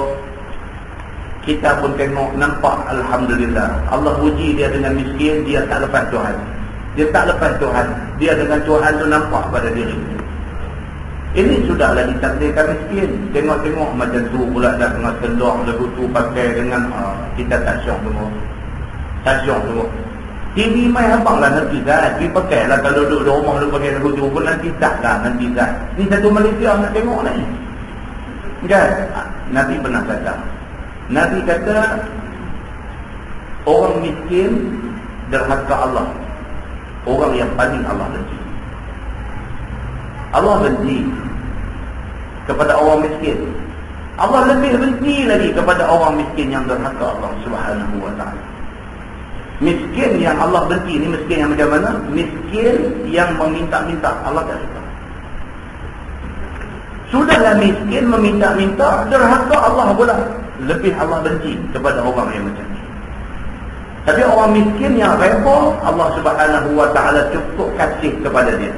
Kita pun tengok, nampak Alhamdulillah. Allah uji dia dengan miskin, dia tak lepas Tuhan. Dia tak lepas Tuhan. Dia dengan Tuhan tu nampak pada diri. Ini sudahlah ditakdirkan miskin. Tengok-tengok macam tu pula dah tengah kendor lagu tu pakai dengan kita tak syok semua. Tak syok semua. TV mai abang lah nanti Zat. Pergi pakai lah kalau duduk di rumah lu pakai lagu tu pun nanti tak lah, nanti Zat. Ni satu Malaysia nak tengok ni. Kan? Nabi pernah kata. Nabi kata orang miskin derhaka Allah. Orang yang paling Allah benci. Allah benci kepada orang miskin. Allah lebih benci lagi kepada orang miskin yang derhaka Allah Subhanahu wa ta'ala. Miskin yang Allah benci ni miskin yang macam mana? Miskin yang meminta-minta, Allah tak suka. Sudahlah miskin meminta-minta, derhaka Allah pula. Lebih Allah benci kepada orang yang macam ni. Tapi orang miskin yang reba, Allah Subhanahu wa ta'ala cukup kasih kepada dia.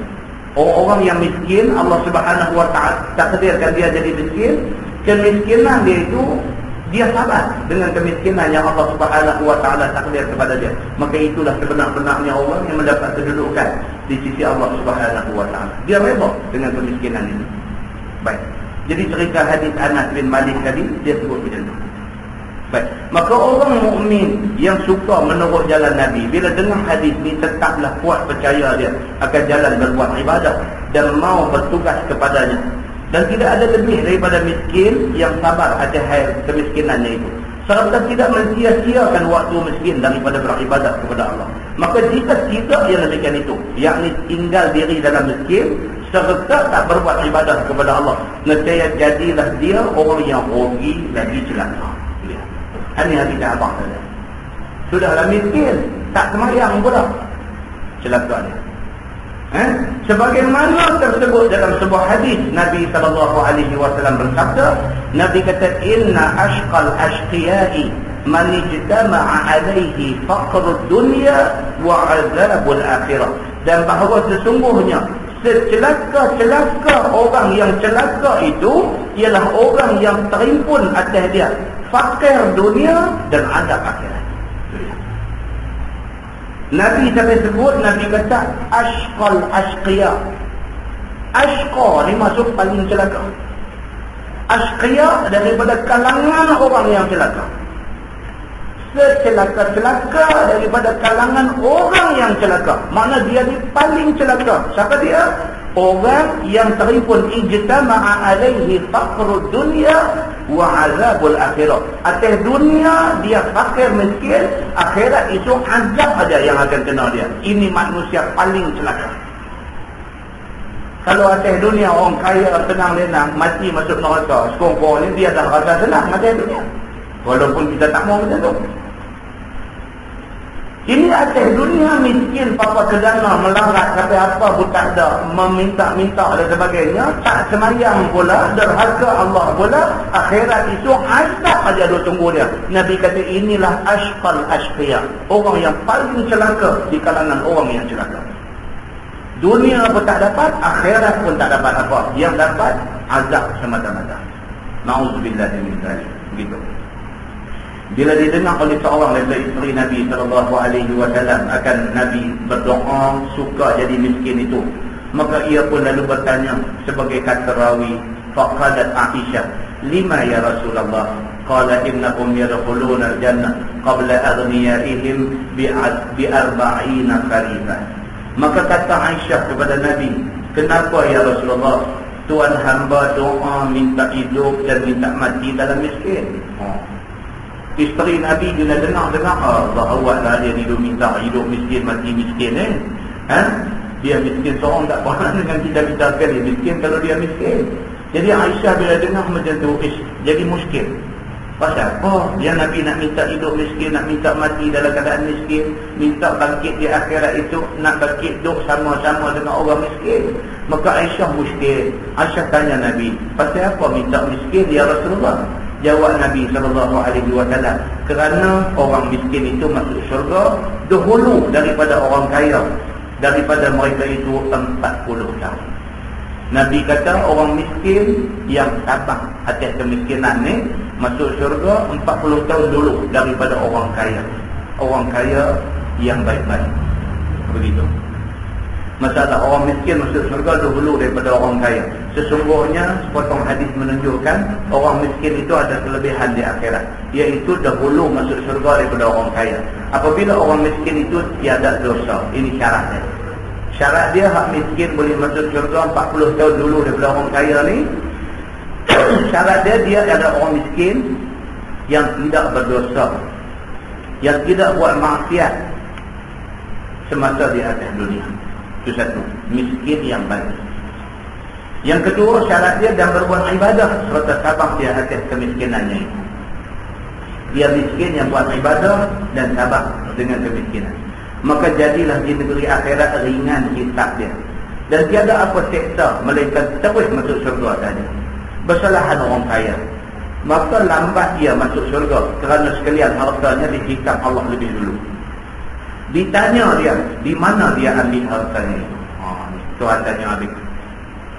Orang-orang yang miskin, Allah Subhanahu wa ta'ala takdirkan dia jadi miskin. Kemiskinan dia itu, dia sabar dengan kemiskinan yang Allah Subhanahu wa ta'ala takdir kepada dia. Maka itulah sebenar-benarnya orang yang mendapat kedudukan di sisi Allah Subhanahu wa ta'ala. Dia reba dengan kemiskinan ini. Baik. Jadi cerita hadis Anas bin Malik tadi, dia sebut macam tu. Baik. Maka orang mukmin yang suka menurut jalan Nabi, bila dengar hadis ni tetaplah kuat percaya dia akan jalan berbuat ibadah dan mau bertugas kepadanya. Dan tidak ada lebih daripada miskin yang sabar atas hal kemiskinannya itu, serta tidak mensia-siakan waktu miskin daripada beribadah kepada Allah. Maka jika tidak yang demikian itu, yakni tinggal diri dalam miskin serta tak berbuat ibadah kepada Allah, nescaya jadilah dia orang yang rugi lagi celaka. Ini hadis abang saja. Sudahlah miskin, tak semayang pula, celaka dia. Sebagaimana tersebut dalam sebuah hadis, Nabi SAW bersabda, Nabi kata, Inna ashqal ashqiyai man ijtama'a alaihi faqrud dunya wa azabul akhirah. Dan bahawa sesungguhnya secelaka-celaka orang yang celaka itu ialah orang yang terimpun atas dia fakir dunia dan azab akhirat. Nabi sampai sebut, Nabi kata ashqal ashqiya. Ashqa ni masuk paling celaka. Ashqiya daripada kalangan orang yang celaka. Secelaka-celaka daripada kalangan orang yang celaka. Makna dia ni paling celaka. Siapa dia? Orang yang terimpun ijtama'a alaihi faqrud dunya wa azabul akhirah. Atas dunia dia fakir miskin, akhirat itu azab aja yang akan kena dia. Ini manusia paling celaka. Kalau atas dunia orang kaya senang lenang, mati masuk neraka, sekongkong ni dia dah rasa senang atas dunia. Walaupun kita tak mau macam tu. Ini atas dunia miskin, papa kedana, melarat sampai apa pun tak ada, meminta-minta dan sebagainya, tak semayang pula, derhaka Allah pula, akhirat itu azab aja dia tunggu dia. Nabi kata inilah ashqal ashqiya, orang yang paling celaka di kalangan orang yang celaka. Dunia pun tak dapat, akhirat pun tak dapat apa. Yang dapat azab semata-mata. Na'udzubillah min dzalik. Begitu. Bila didengar oleh seorang daripada isteri Nabi SAW akan Nabi berdoa suka jadi miskin itu, maka ia pun lalu bertanya sebagai kata rawi, faqalat Aisyah, lima ya Rasulullah? Qala innahum yadkhuluna al-jannah qabla aghniyaihim bi 40 kharifah. Maka kata Aisyah kepada Nabi, kenapa ya Rasulullah tuan hamba doa minta hidup dan minta mati dalam miskin? Isteri Nabi bila dengar Allah awaklah dia hidup minta hidup miskin mati miskin dia miskin seorang tak pernah dengan kita sekali miskin kalau dia miskin. Jadi Aisyah bila dengar macam tu jadi muskil. Pasal apa dia Nabi nak minta hidup miskin, nak minta mati dalam keadaan miskin, minta bangkit di akhirat itu nak bangkit duk sama-sama dengan orang miskin. Maka Aisyah muskil. Aisyah tanya Nabi, pasal apa minta miskin ya Rasulullah? Jawab Nabi SAW, kerana orang miskin itu masuk syurga dahulu daripada orang kaya, daripada mereka itu 40 tahun. Nabi kata orang miskin yang sabar atas kemiskinan ni masuk syurga 40 tahun dulu daripada orang kaya. Orang kaya yang baik-baik. Begitu. Masalah orang miskin masuk syurga dahulu daripada orang kaya. Sesungguhnya sepotong hadis menunjukkan orang miskin itu ada kelebihan di akhirat, iaitu dahulu masuk syurga daripada orang kaya. Apabila orang miskin itu tiada dosa, ini syaratnya. Syarat dia hak miskin boleh masuk syurga 40 tahun dulu daripada orang kaya ni. Syarat dia ada orang miskin yang tidak berdosa, yang tidak buat maksiat semasa di atas dunia. Itu satu, miskin yang baik. Yang kedua, syarat dia dan berbuat ibadah serta sabar di atas kemiskinannya itu. Dia miskin yang buat ibadah dan sabar dengan kemiskinan. Maka jadilah di negeri akhirat ringan hisab dia. Dan tiada apa seksa melainkan terus masuk syurga saja. Bersalahan orang kaya, maka lambat dia masuk syurga kerana sekalian hartanya dihisab Allah lebih dulu. Ditanya dia, di mana dia ambil hartanya itu? Tuhan tanya habis.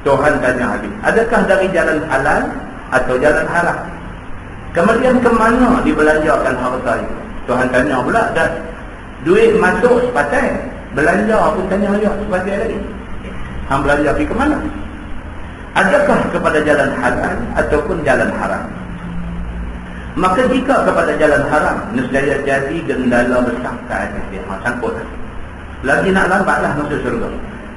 Tuhan tanya habis. Adakah dari jalan halal atau jalan haram? Kemudian ke mana dibelanjakan harta itu? Tuhan tanya pula dah. Duit masuk sepatai, belanja aku tanya dia sepatai lagi. Hang belanja pergi ke mana? Adakah kepada jalan halal ataupun jalan haram? Maka jika kepada jalan haram, nescaya jadi gendala besar ke atas dia. Sangkut. Lagi nak lambatlah masuk syurga.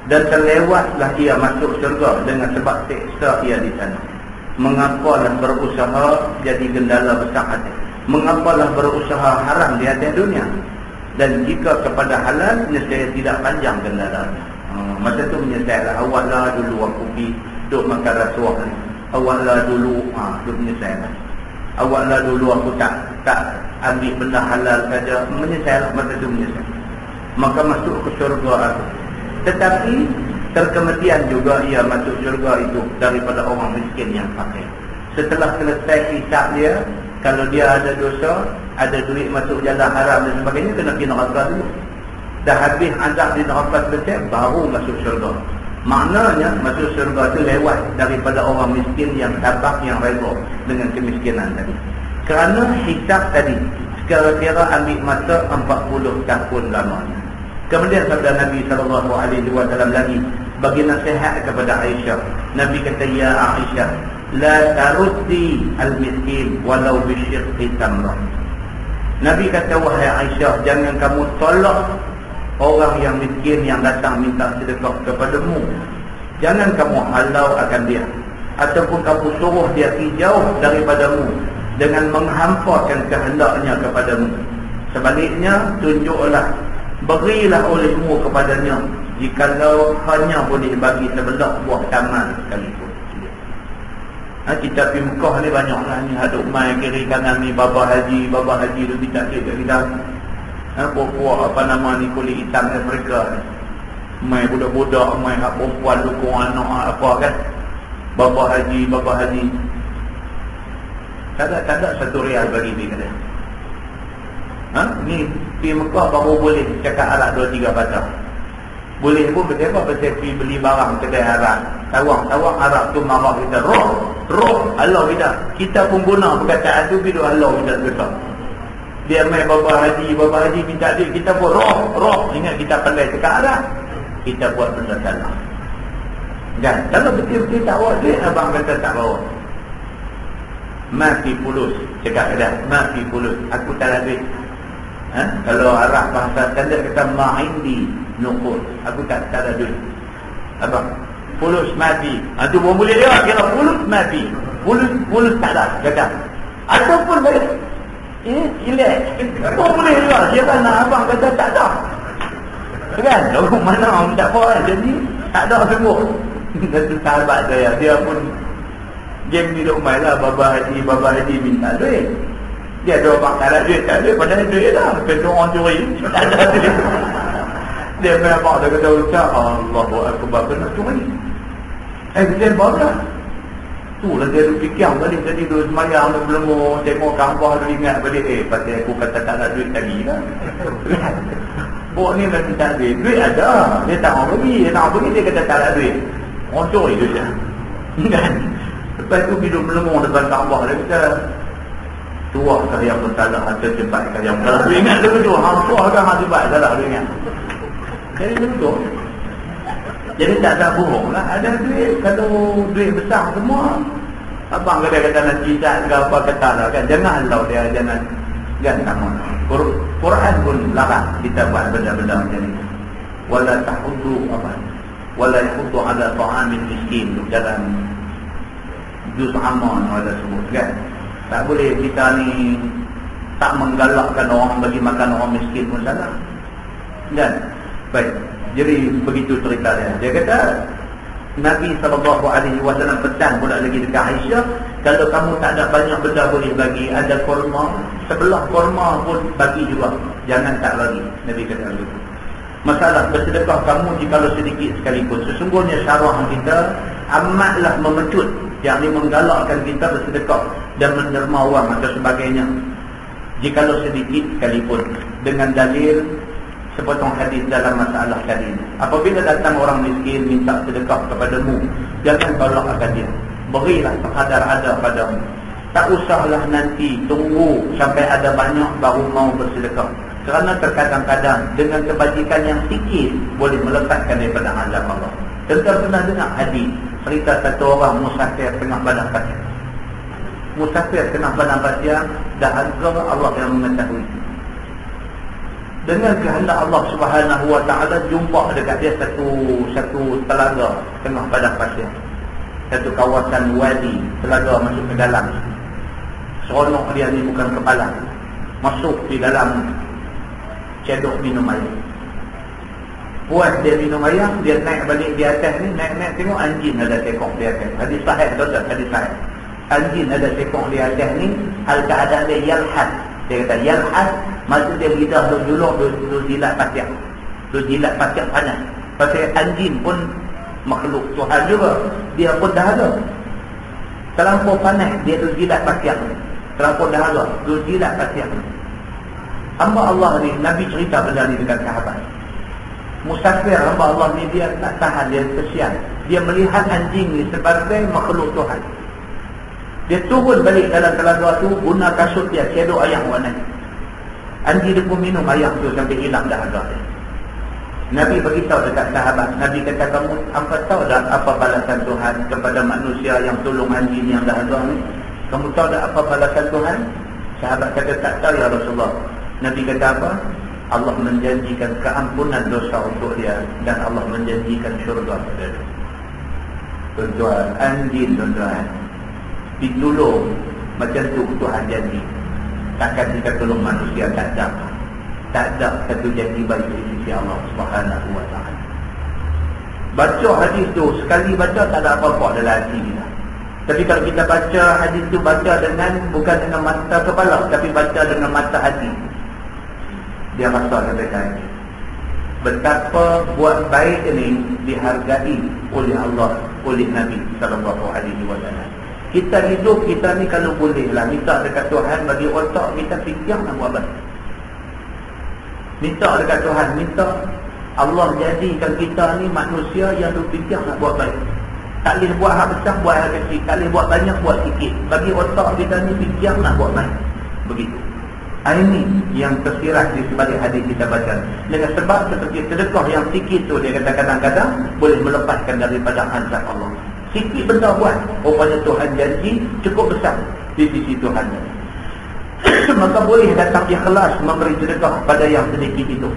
Dan terlewatlah ia masuk syurga dengan sebab seksa ia di sana. Mengapalah berusaha jadi gendala besar hati? Mengapalah berusaha haram di atas dunia? Dan jika kepada halal, nescaya tidak panjang gendalanya. Masa tu menyesallah. Awaklah dulu aku pergi duk makan rasuah ni. Awaklah dulu duk menyesallah. Awaklah dulu aku tak ambil benda halal saja. Menyesallah, masa tu menyesal. Maka masuk ke syurga aku. Tetapi terkematian juga ia masuk syurga itu daripada orang miskin yang fakir. Setelah selesai hisab dia, kalau dia ada dosa, ada duit masuk jalan haram dan sebagainya, kena pergi neraka dulu. Dah habis azab di neraka selesai, baru masuk syurga. Maknanya masuk syurga itu lewat daripada orang miskin yang sabar, yang reda dengan kemiskinan tadi. Kerana hisab tadi sekira-kira ambil masa 40 tahun lamanya. Kemudian sabda Nabi SAW lagi bagi nasihat kepada Aisyah. Nabi kata, ya Aisyah, la taruddi al-miskin walau bisyirqi tamrah. Nabi kata, wahai Aisyah, jangan kamu tolak orang yang miskin yang datang minta sedekah kepadamu. Jangan kamu halau akan dia, ataupun kamu suruh dia jauh daripadamu dengan menghampakan kehendaknya kepadamu. Sebaliknya, tunjuklah, berilah olehmu kepadanya jikalau hanya boleh bagi sebelah buah taman sekalipun. Kita pergi Mekah ni banyaklah ni, haduk mai kiri kanan ni baba haji tu minta duit kat kita. Puak-puak apa nama ni kulit hitam Afrika ni. Mai budak-budak, mai hak perempuan dukung anak apa kan. Baba haji. Tak ada satu rial bagi dia kata. Ni pergi Mekah baru boleh cakap Arab 2-3 patah. Boleh pun betul apa pasal pergi beli barang kedai Arab. Tawang Arab tu marah kita. Roh Allah kita. Kita pun guna perkataan tu bila Allah kita besar. Dia main baba haji minta duit, kita pun roh. Ingat kita pandai cakap Arab. Kita buat benda salah. Dan kalau betul-betul tak bawa duit, abang kata tak bawa. Mati pulus. Cakap dah, mati pulus. Aku tak ada duit. Kalau Arab bahasa standard kata ma'indi nuqud. Aku tak ada duit. Abang, pulus mati. Tu pun boleh dia kira pulus mati. Pulus tak ada. Kata. Ataupun boleh. Ilek. Pun boleh dia. Dia kan abang kata tak ada. Kan? Lalu mana orang tak apa kan? Jadi tak ada semua. Dan sahabat saya, dia pun game ni duk main lah. Baba haji minta duit. Dia ada orang tak ada duit, padahal duit dah. Pentung orang curi, tak ada duit. Dia memang dia kata ucap, Allahu Akbar, kena curi. Dia bawa. Tu lah dia fikir balik. Jadi dia semayang, dia belum tengok kampah, dia ingat balik. Pasal aku kata tak ada duit lagi lah. Bok ni mesti tak duit. Duit ada. Dia tak mau pergi. Dia kata tak ada duit. Orang curi tu je. Kan? Lepas tu hidup melemung depan kampah. Dia kata, tuak kah yang bersalah atau cepat kah yang bersalah. Dia ingat dia betul. Tuak kah yang cepat salah. Dia ingat. Jadi betul. Jadi tak ada bohong lah. Ada duit. Kalau duit besar semua, abang kata nak cicat ke apa kata lah kan. Jangan halau dia. Jangan sama. Quran pun larang kita buat benda-benda macam ni. Wala tahuddu apa? Wala yahuddu ala ta'amil miskin. Dalam juz Aman ada sebut kan. Tak boleh kita ni tak menggalakkan orang bagi makan orang miskin pun salah. Dan baik. Jadi begitu cerita dia. Dia kata Nabi SAW pesan pula lagi dekat Aisyah, kalau kamu tak ada banyak benda boleh bagi, ada korma, sebelah korma pun bagi juga, jangan tak bagi. Nabi kata begitu. Masalah bersedekah kamu jikalau sedikit sekalipun. Sesungguhnya syarah kita amatlah memecut, yang ini menggalakkan kita bersedekah dan menerima wang atau sebagainya jikalau sedikit sekalipun, dengan dalil sepotong hadis dalam masalah tadi. Apabila datang orang miskin minta sedekah kepadamu, jangan tolak akan dia. Berilah sekadar ada padamu. Tak usahlah nanti tunggu sampai ada banyak baru mau bersedekah. Kerana terkadang-kadang dengan kebajikan yang sikit boleh melepaskan daripada azab Allah. Tentu pernah dengar hadis cerita satu orang musafir tengah padang pasir. Musafir tengah padang pasir, dahaga Allah yang mengetahui. Dengan kehendak Allah Subhanahu Wa Taala jumpa dekat dia satu telaga tengah padang pasir. Satu kawasan wadi, telaga masuk ke dalam. Seronok dia ni bukan kepala. Masuk di dalam cedok minum air. Puas dia minum air, dia naik balik di atas ni, naik tengok anjing ada sekok di atas. Hadis sahih tuan-tuan, hadis sahih. Anjing ada sekok di atas ni, hal keadaan dia yalhad. Dia kata yalhad, maksud dia lidah duk juluk, duk jilat pasir. Duk jilat pasir panas. Pasal anjing pun makhluk Tuhan juga, dia pun dahaga. Terlampau panas, dia duk jilat pasir. Terlampau dahaga, duk jilat pasir. Hamba Allah ni, Nabi cerita benda ni dekat sahabat. Musafir hamba Allah ni, dia tak tahan, dia kesian. Dia melihat anjing ni sebagai makhluk Tuhan. Dia turun balik dalam telaga tu, guna kasut dia, cedok ayam warna. Anjing dia pun minum ayam tu sampai hilang dahaga dia. Nabi beritahu dekat sahabat, Nabi kata, kamu apa tahu tak apa balasan Tuhan kepada manusia yang tolong anjing yang dahaga ni? Kamu tahu tak apa balasan Tuhan? Sahabat kata, tak tahu ya Rasulullah. Nabi kata apa? Allah menjanjikan keampunan dosa untuk dia, dan Allah menjanjikan syurga pada dia. Tuan-tuan, anjing tuan-tuan ditolong macam tu Tuhan janji. Takkan kita tolong manusia, tak ada satu janji baik di sisi Allah Subhanahu Wa Taala. Baca hadis tu, sekali baca tak ada apa-apa dalam hati kita. Tapi kalau kita baca hadis tu, baca dengan, bukan dengan mata kepala, tapi baca dengan mata hati, dia rasa kebaikan. Betapa buat baik ini dihargai oleh Allah, oleh Nabi sallallahu alaihi wasallam. Kita hidup, kita ni kalau bolehlah minta dekat Tuhan bagi otak kita fikir nak buat baik. Minta dekat Tuhan, minta Allah jadikan kita ni manusia yang berfikir nak buat baik. Tak boleh buat hal besar, buat hal kecil. Tak boleh buat banyak, buat sikit. Bagi otak kita ni fikir nak buat baik. Begitu. Ini yang tersirat di sebagai hadis kita baca. Dengan sebab seperti sedekah yang sikit tu, dia kata kadang-kadang boleh melepaskan daripada azab Allah. Sikit benda buat, rupanya Tuhan janji cukup besar di sisi Tuhan. Maka boleh datang ikhlas memberi sedekah pada yang sedikit itu.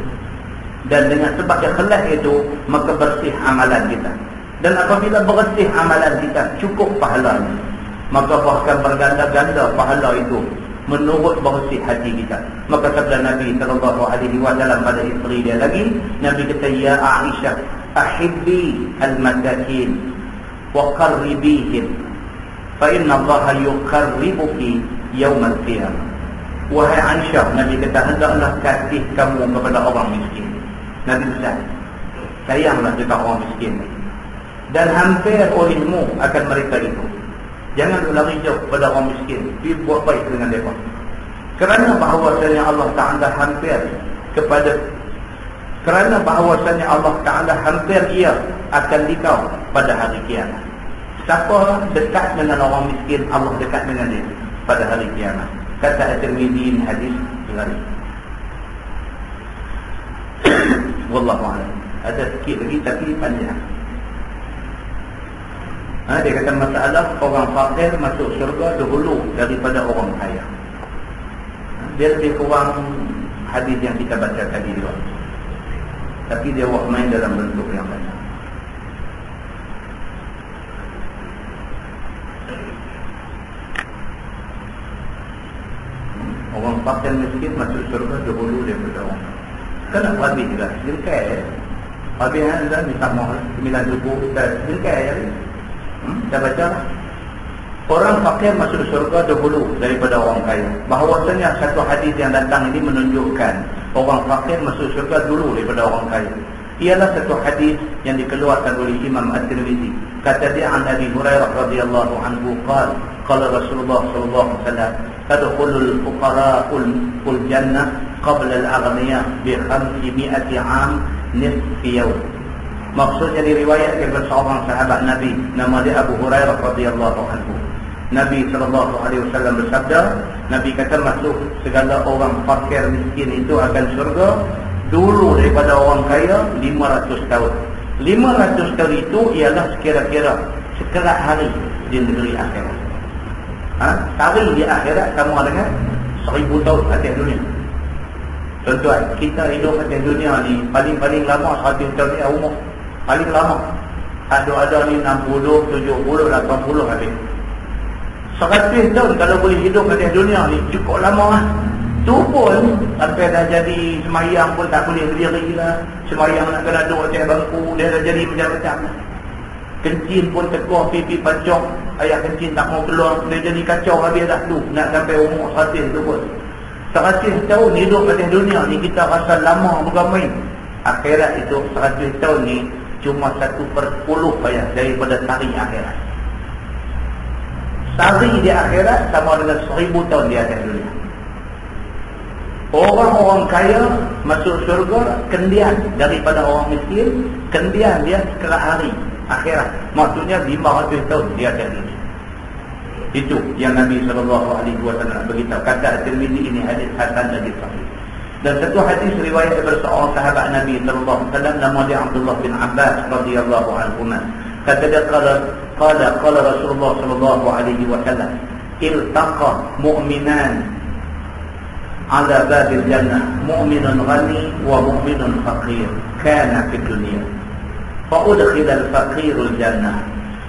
Dan dengan sebab ikhlas itu, maka bersih amalan kita. Dan apabila bersih amalan kita, cukup pahalanya, maka bahkan berganda-ganda pahala itu menurut bersih hati kita. Maka sabda Nabi SAW pada isteri dia lagi, Nabi kata, ya Aisyah, ahibbi al-masakin wa qarribihim fa inna Allah yuqarribuki yawmal qiyamah. Wahai Aisyah, Nabi kata, hendaklah kasih kamu kepada orang miskin. Nabi besar, sayanglah dekat orang miskin, dan hampir olehmu akan mereka itu. Jangan lari jauh pada orang miskin, pergi buat baik dengan mereka. Kerana bahawasanya Allah Ta'ala hampir kepada, kerana bahawasanya Allah Ta'ala hampir ia akan dikau pada hari kiamat. Siapa dekat dengan orang miskin, Allah dekat dengan dia pada hari kiamat. Kata At-Tirmidzi, hadis lari. Wallahu a'lam. Ada sikit lagi tapi panjang. Dia kata masalah orang fakir masuk syurga dahulu daripada orang kaya. Dia lebih kurang hadis yang kita baca tadi juga, tapi dia buat main dalam bentuk yang banyak. Orang fakir miskin masuk syurga dahulu daripada orang kaya. Kenapa habis juga? Jengkai habis kan, bisa mahal 9,000 dan jengkai ya. Kita baca, orang fakir masuk surga dahulu daripada orang kaya. Bahawasanya satu hadis yang datang ini menunjukkan orang fakir masuk surga dulu daripada orang kaya. Ialah satu hadis yang dikeluarkan oleh Imam At-Tirmidzi. Kata dia, an Abi Hurairah radhiyallahu anhu qala qala Rasulullah sallallahu alaihi wasallam, tadkhulul fuqara'ul jannah qabla al-aghniya bi 500 'am nisfi yawm. Maksudnya diriwayatkan oleh seorang sahabat Nabi, nama dia Abu Hurairah radhiyallahu anhu. Nabi SAW bersabda, Nabi kata masuk segala orang fakir miskin itu akan syurga dulu daripada orang kaya 500 tahun. 500 tahun itu ialah sekira-kira sekerat hari di negeri akhirat. Hari di akhirat sama dengan 1000 tahun atas dunia. Tuan-tuan, kita hidup atas dunia ni paling-paling lama 100 tahun ni umur. Paling lama ada ni 60, 70, 80 habis. 100 tahun kalau boleh hidup kat dunia ni cukup lama lah. Tu pun sampai dah jadi semayang pun tak boleh berdiri lah. Semayang nak kena duduk atas bangku, dia dah jadi macam-macam. Kencing pun tekoh, pipi pancong, ayah kencing tak mau keluar, dia jadi kacau habis dah tu. Nak sampai umur 100 tu pun. 100 tahun hidup kat dunia ni kita rasa lama bukan main. Akhirat itu 100 tahun ni cuma 1/10 bayar daripada tarikh akhirat. Tarikh di akhirat sama dengan 1000 tahun di atas dunia. Orang-orang kaya masuk syurga kendian daripada orang miskin, kendian dia sekerat hari akhirat. Maksudnya 500 tahun di atas dunia. Itu yang Nabi SAW beritahu. Kata At-Tirmidzi, ini hadis hasan dan sahih. Dan satu hadis riwayat daripada seorang sahabat Nabi SAW, nama dia Abdullah bin Abbas radhiyallahu anhu. Kata dia, qala Rasulullah sallallahu alaihi wasallam, iltaqa mu'minan ala babil jannah, mu'minun ghani wa mu'minun faqir, kana fi dunya fa udkhila al-faqirul jannah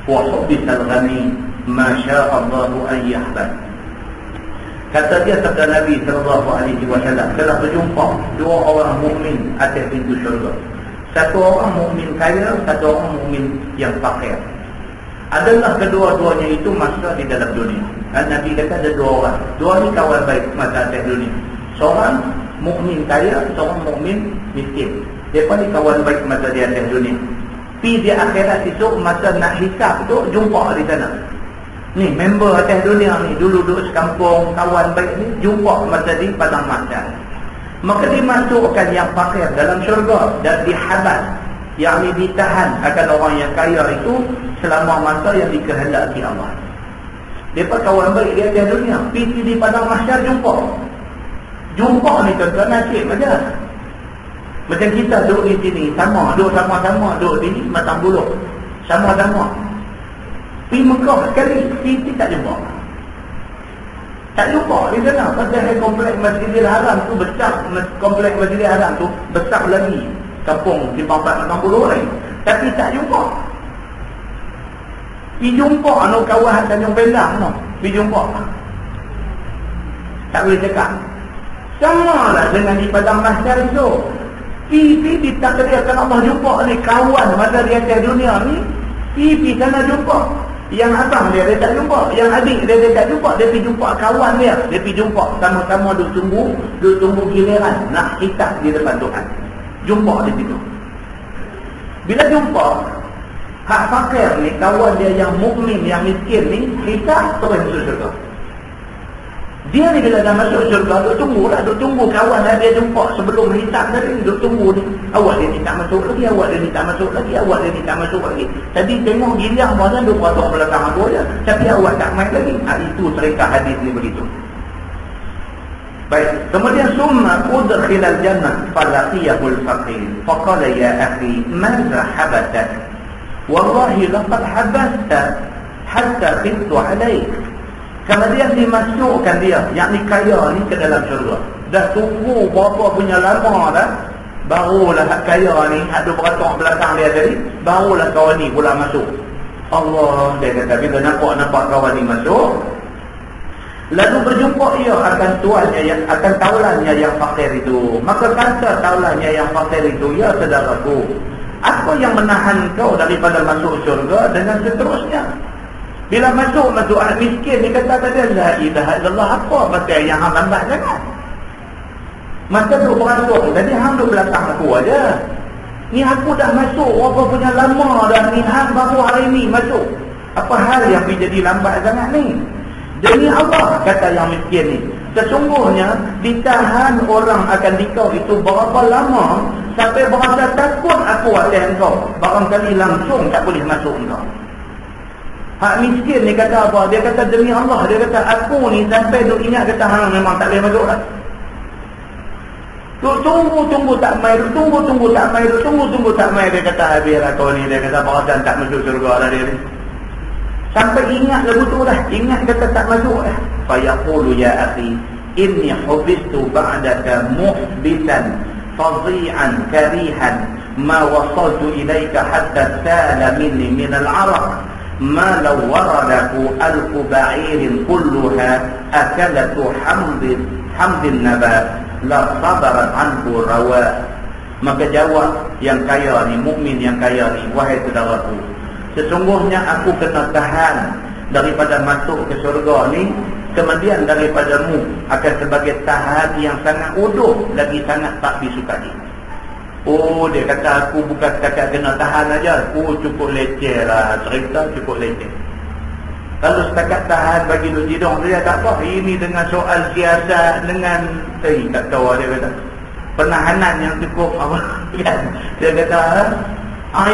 wa hubisa al-ghani ma syaa Allahu an yahbad. Kata dia, sabda Nabi SAW, telah berjumpa dua orang mukmin atas pintu syurga. Satu orang mukmin kaya, satu orang mukmin yang fakir. Adalah kedua-duanya itu masa di dalam dunia. Nabi kata ada dua orang. Dua ni kawan baik masa atas dunia. Seorang mukmin kaya, seorang mukmin miskin. Mereka ni kawan baik masa di atas dunia. Tapi di akhirat itu, masa nak hisab tu, jumpa di sana. Ni member atas dunia ni, dulu duduk sekampung, kawan baik ni, jumpa masa di padang mahsyar. maka dimasukkan yang fakir dalam syurga dan dihabas, yakni ditahan akan orang yang kaya itu selama masa yang dikehendaki Allah. Mereka kawan baik di atas dunia, pergi di padang mahsyar jumpa ni tuan-tuan nasib saja. Macam kita duduk di sini sama, duduk sama-sama, duduk di Matang Buluh sama-sama. Pergi Mekah sekali, pergi tak jumpa. Tak jumpa di sana. Pasal kompleks Masjidil Haram tu besar, kompleks Masjidil Haram tu besar lagi kampung di Pampat Matang Buluh ni. Tapi tak jumpa. Pergi jumpa no kawasan Tanjung Pendang no. Pergi jumpa. Tak boleh cakap. Sama lah dengan di padang mahsyar itu. Pergi ditakdirkan Allah jumpa ni kawan masa di atas dunia ni. Pergi sana jumpa. Yang abang dia tak jumpa, yang adik dia tak jumpa, dia pergi jumpa kawan dia pergi jumpa, sama-sama duk tunggu giliran nak hisab di depan Tuhan. Jumpa di situ. Bila jumpa hak fakir ni, kawan dia yang mukmin, yang miskin ni, hisab terus masuk syurga. Dia ni bila dah masuk syurga, duk tunggu kawan dia jumpa sebelum hisab tadi, duk tunggu ni. Awak dia ni tak masuk lagi, awak dia ni tak masuk lagi, awak dia ni tak masuk lagi. Tadi tengok giliran mana duk patut belakang aku je, tapi awak tak main lagi. Itu cerita hadis ni begitu. Baik, kemudian summa udkhilal jannah falaqiyahul faqir faqala ya akhi madza habatak wallahi laqad habasta hatta khiftu alaik. Kemudian dimasukkan dia, yakni kaya ni, ke dalam syurga. Dah tunggu berapa punya lama dah, barulah hak kaya ni, hak duk beratok belakang dia tadi, barulah kawan ni pula masuk. Allah, dia kata bila nampak kawan ni masuk, lalu berjumpa ia akan tuannya, akan taulannya yang fakir itu. Maka kata taulannya yang fakir itu, ya saudaraku, apa yang menahan kau daripada masuk syurga? Dengan seterusnya. Bila masuk anak miskin ni kata tadi, la ilaha illallah, apa pasal yang hang lambat sangat? Masa tu beratur tadi hang duduk belakang aku aja. Ni aku dah masuk berapa punya lama dah ni, hang baru hari ni masuk. Apa hal yang jadi lambat sangat ni? Demi Allah, kata yang miskin ni, sesungguhnya ditahan orang akan dikau itu berapa lama sampai berasa takut aku atas engkau. Barangkali langsung tak boleh masuk engkau. Hak miskin ni kata apa? Dia kata demi Allah, dia kata aku ni sampai duk ingat kata hang memang tak boleh masuk dah. Tunggu tak mai, tunggu tak mai, dia kata habislah kau ni, dia kata barasan tak masuk syurga dah dia ni. Sampai ingat lagu tu dah, ingat kata tak masuk dah. Fa yaqulu ya akhi inni hubistu ba'daka muhbitan fadhi'an karihan ma wasaltu ilaika hatta sala minni min al-'araq ma law waradahu alfu ba'irin kulluha akalatu hamdin nabat la sabarat anhu rawa. Maka jawab yang kaya ni, mukmin yang kaya ni, wahai saudaraku, sesungguhnya aku kena tahan daripada masuk ke syurga ni, kemudian daripadamu akan sebagai tahan yang sangat uduh, lagi sangat tak disukai. Oh, dia kata aku bukan setakat kena tahan aja, aku cukup leceh lah, cerita cukup leceh. Kalau setakat tahan bagi duk jidong dia tak apa. Ini dengan soal siasat, dengan tak tahu dia kata penahanan yang cukup apa kan. Dia kata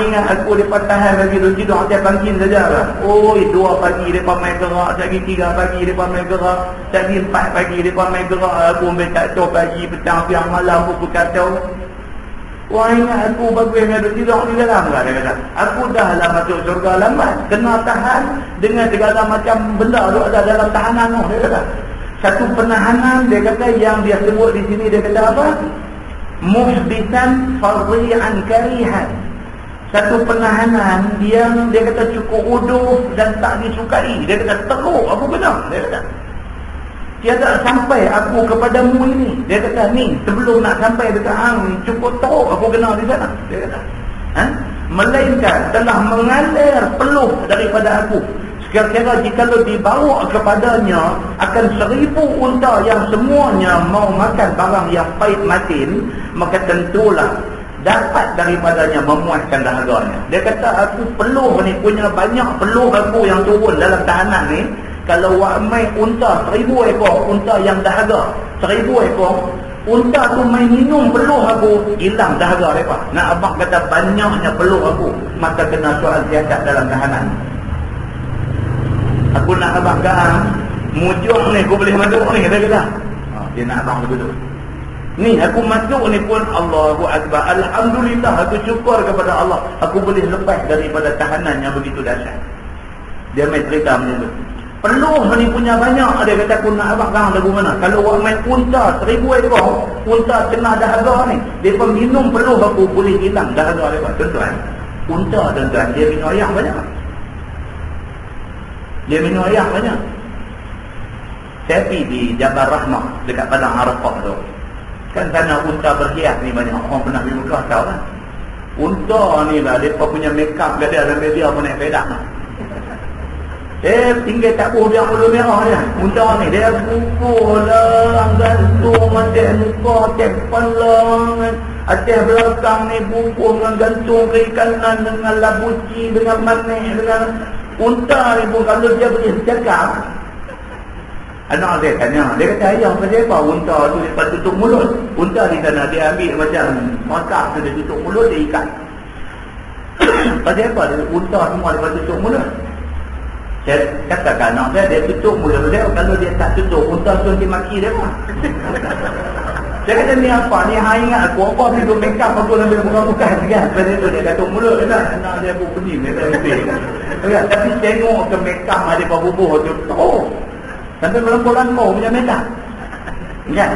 ingat aku depa tahan bagi duk jidong dia pangkin saja lah. Oh, 2 pagi depa main gerak, lagi 3 pagi depa main gerak, lagi 4 pagi depa main gerak, aku ambil tak tahu pagi, petang, siang, malam aku kacau. Wah, ingat aku bagus yang ada tidur di dalam lah, dia kata. Aku dah lah masuk syurga lambat, kena tahan dengan segala macam benda tu ada dalam tahanan tu, dia kata. Satu penahanan, dia kata, yang dia sebut di sini, dia kata apa? Muhbitan fadhi'an karihan. Satu penahanan yang dia kata cukup uduh dan tak disukai. Dia kata teruk, aku benar, dia kata. Tiada sampai aku kepadamu ini. Dia kata ni sebelum nak sampai dekat hang cukup teruk aku kena di sana. Dia kata melainkan telah mengalir peluh daripada aku. Sekiranya jikalau dibawa kepadanya akan 1000 unta yang semuanya mau makan barang yang pahit matin, maka tentulah dapat daripadanya memuaskan dahaganya. Dia kata aku peluh ni, punya banyak peluh aku yang turun dalam tahanan ni. Kalau ramai unta 1000 ekor unta yang dahaga, 1000 ekor unta tu main minum peluh aku, hilang dahaga mereka. Nak abang kata banyaknya peluh aku, maka kena soal siasat dalam tahanan. Aku nak abang gaang, mujung ni aku boleh masuk ni, kata-kata. Dia nak abang begitu. Ni aku masuk ni pun Allahu Akbar. Alhamdulillah, aku syukur kepada Allah. Aku boleh lepas daripada tahanan yang begitu dahsyat. Dia main cerita macam tu. Peluh ni punya banyak. Dia kata aku nak abang gaang lagu mana. Kalau orang main unta 1000 ekor, unta kena dahaga ni, dia pun minum peluh aku boleh hilang dahaga dia. Tuan-tuan, unta tuan-tuan, dia minum air banyak. Dia minum air banyak. Saya pergi di Jabal Rahmah dekat Padang Arafah tu. Kan sana unta berhias ni banyak. Orang pernah pergi Mekah tahu kan. Unta ni lah, mereka punya make up dia sampai dia pun naik pedak lah. Tinggal tak buh biar bulu merah dia. Unta ni dia pukul lah, gantung atas muka, atas kepala, atas belakang ni pukul dengan gantung kiri kanan, dengan labuci, dengan manik, dengan unta ni pun kalau dia boleh cakap. Anak saya tanya, dia kata ayah pasal apa unta tu lepas tutup mulut. Unta di sana dia ambil macam makak tu, dia tutup mulut, dia ikat. Pasal apa dia unta semua lepas tutup mulut? Saya katakan anak saya, dia tutup mulut dia. Kalau dia tak tutup, unta tu nanti maki dia apa? Saya kata ni apa? Ni hang ingat aku apa pergi make up aku sambil buka-buka kan. Pasal tu dia tutup mulut kan. Anak dia pun pening dia tak lebih. Tapi tengok ke make up ada bubuh tu. Oh, sampai melampau-lampau punya medan. Kan?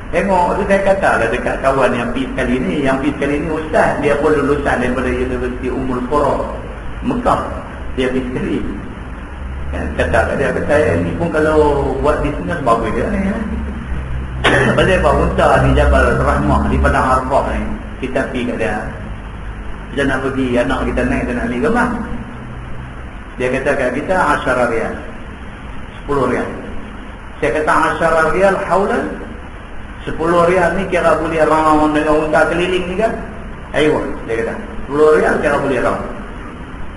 Tengok tu saya kata lah dekat kawan yang pergi sekali ni. Yang pergi sekali ni ustaz. Dia pun lulusan daripada Universiti Ummul Qura Mekah. Dia pergi sekali. Kan? Kata dia kata ni pun kalau buat bisnes bagus dia ni. Pasal apa unta di Jabal Rahmah di Padang Arafah ni. Kita pergi kat dia. Kita nak pergi anak kita naik, kita nak ambil gambar. Dia kata kat kita 10 riyal. 10 riyal. Saya kata 10 riyal haulan. 10 riyal ni kira boleh round dengan unta keliling ni kan? Ayo, dia kata 10 riyal kira boleh round.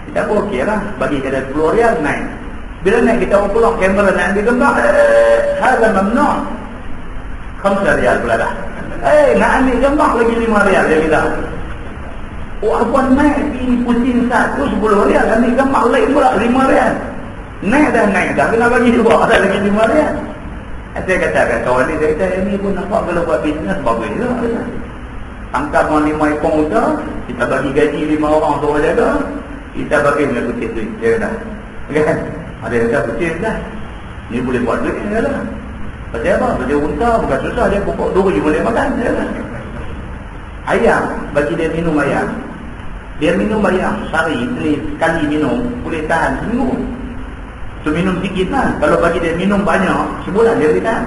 Kita pun okey lah, bagi kita 10 riyal naik. Bila naik kita pulang kamera nak ambil gambar, hadza mamnu'. 5 riyal pula dah. Nak ambil gambar lagi 5 riyal dia kata. Oh, abang naik ini pusing satu 10 riyal, ambil gambar lain pula 5 riyal. Naik dah, kena bagi juga ada lagi 5 riyal. Saya katakan kawan ni, saya kata ini pun nampak kalau buat bisnes bagus juga. Tangkap 5 ekor unta, kita bagi gaji 5 orang tu orang jaga, kita bagi dengan kutip duit. Dia kata, kan? Ada yang kata kutip dah, ni boleh buat duit ni lah. Pasal apa? Pasal unta bukan susah, dia pokok duri boleh makan. Dia kata ayam, bagi dia minum ayam. Dia minum ayam sehari, sekali minum boleh tahan seminggu. So minum sikit lah. Kalau bagi dia minum banyak, sebulan dia boleh tahan.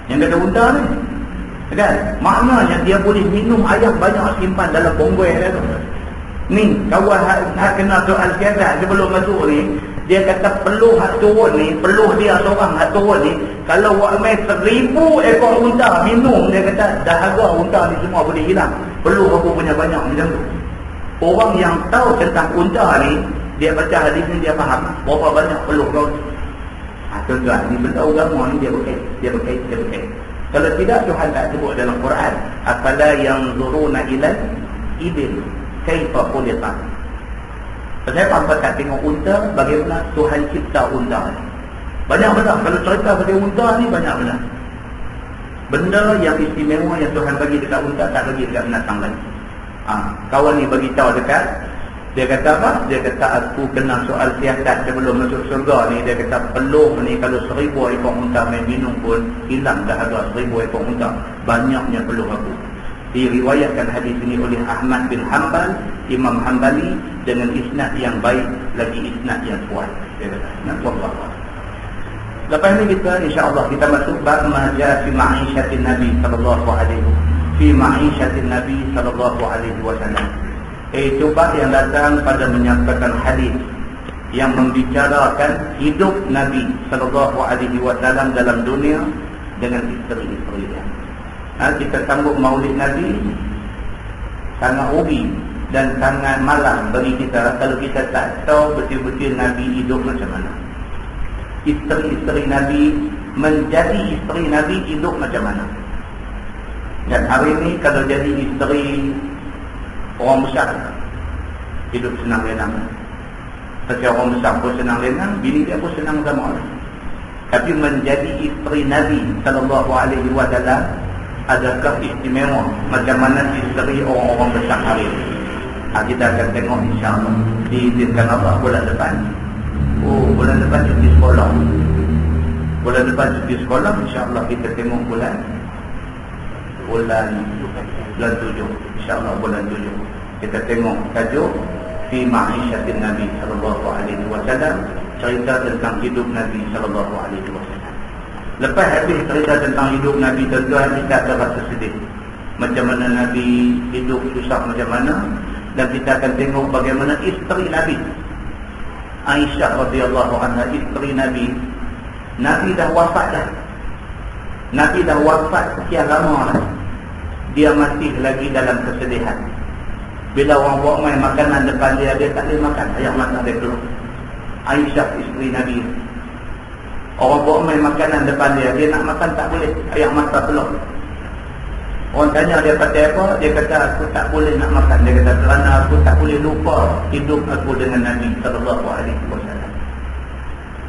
Yang kata unta ni kan? Maknanya dia boleh minum ayam banyak, simpan dalam bonggol dia tu. Ni kawan hak kena soal siasat sebelum masuk ni. Dia kata peluh hak turun ni, peluh dia seorang hak turun ni, kalau buat main 1000 ekor unta minum, dia kata dahaga unta ni semua boleh hilang. Peluh aku punya banyak macam tu. Orang yang tahu tentang unta ni, dia baca hadis ni dia faham berapa banyak peluh kau. Tuan-tuan, ni benda agama ni dia berkait. Kalau tidak, Tuhan tak sebut dalam Quran, afala yanzuruna ilal ibil kaifa khuliqat. Pasal apa tak tengok unta, bagaimana Tuhan cipta unta ni. Banyak benda, kalau cerita pasal unta ni banyak benda. Benda yang istimewa yang Tuhan bagi dekat unta tak bagi dekat binatang lain. Kawan ni bagi tahu dekat, dia kata apa? Dia kata aku kena soal siasat sebelum masuk surga ni. Dia kata peluh ni kalau 1000 ekor unta main minum pun hilang dahaga 1000 ekor unta. Banyaknya peluh aku. Diriwayatkan hadis ini oleh Ahmad bin Hanbal, Imam Hanbali, dengan isnad yang baik, lagi isnad yang kuat. Dia kata, wallahu. Lepas ni kita insya-Allah kita masuk bab majah fi ma'isyatin Nabi sallallahu alaihi wasallam. Itu bab yang datang pada menyatakan hadis yang membicarakan hidup Nabi sallallahu alaihi wasallam dalam dunia dengan isteri-isteri dia. Kita sambut maulid Nabi, sangat rugi dan sangat malang bagi kita kalau kita tak tahu betul-betul Nabi hidup macam mana. Isteri-isteri Nabi menjadi isteri Nabi hidup macam mana. Dan hari ini kalau jadi isteri orang besar, hidup senang lenang. Tapi orang besar pun senang lenang, bini dia pun senang sama orang. Tapi menjadi isteri Nabi SAW, adakah istimewa macam mana isteri orang-orang besar hari ini? Kita akan tengok insyaAllah. Diizinkan Allah bulan depan. Bulan depan cuti sekolah. Bulan depan cuti sekolah, insyaAllah kita tengok bulan 7, insyaAllah bulan 7 kita tengok tajuk Fi Ma'isyatin Nabi SAW, cerita tentang hidup Nabi SAW. Lepas habis cerita tentang hidup Nabi, tuan-tuan, kita akan rasa sedih macam mana Nabi hidup susah macam mana. Dan kita akan tengok bagaimana isteri Nabi Aisyah radhiyallahu anha, isteri Nabi. Nabi dah wafat dah. Nabi dah wafat sekian lama dah. Dia masih lagi dalam kesedihan. Bila orang bawa main makanan depan dia, dia tak boleh makan. Air mata dia keluar. Aisyah isteri Nabi. Orang bawa main makanan depan dia, dia nak makan tak boleh. Air mata keluar. Orang tanya dia kata apa? Dia kata aku tak boleh nak makan. Dia kata kerana aku tak boleh lupa hidup aku dengan Nabi SAW.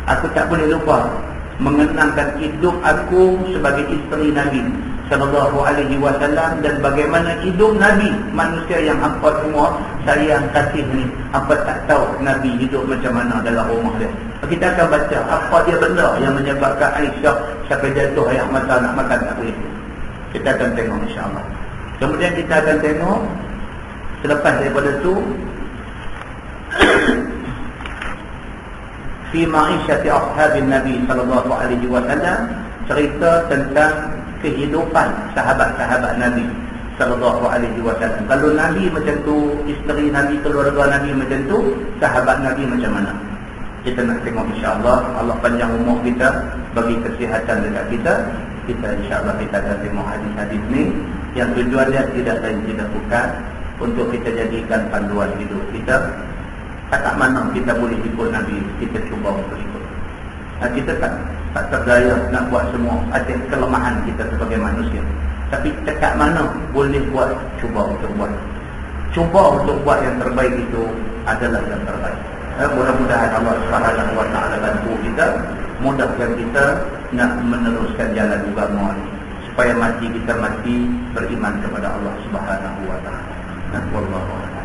Aku tak boleh lupa mengenangkan hidup aku sebagai isteri Nabi SAW, dan bagaimana hidup Nabi, manusia yang hampa semua sayang kasih ni, hampa tak tahu Nabi hidup macam mana dalam rumah dia. Kita akan baca apa dia benda yang menyebabkan Aisyah sampai jatuh air mata nak makan tak boleh. Kita akan tengok insyaAllah. Kemudian kita akan tengok selepas daripada itu Fi Ma'isyati Ashabin Nabi SAW, cerita tentang kehidupan sahabat-sahabat Nabi SAW. Kalau Nabi macam tu, isteri Nabi, keluarga Nabi macam tu, sahabat Nabi macam mana? Kita nak tengok insyaAllah. Allah panjang umur kita, bagi kesihatan dekat kita. Kita insyaAllah kita akan tengok hadis-hadis ni, yang tujuan dia tidak lain tidak bukan untuk kita jadikan panduan hidup kita. Kat mana kita boleh ikut Nabi, kita cuba untuk ikut. Kita tak terdaya nak buat semua atas kelemahan kita sebagai manusia. Tapi dekat mana boleh buat, cuba untuk buat. Cuba untuk buat yang terbaik itu adalah yang terbaik. Mudah-mudahan Allah SWT bantu kita, mudahkan kita nak meneruskan jalan agama ini, supaya mati kita mati beriman kepada Allah SWT. Wallahu a'lam.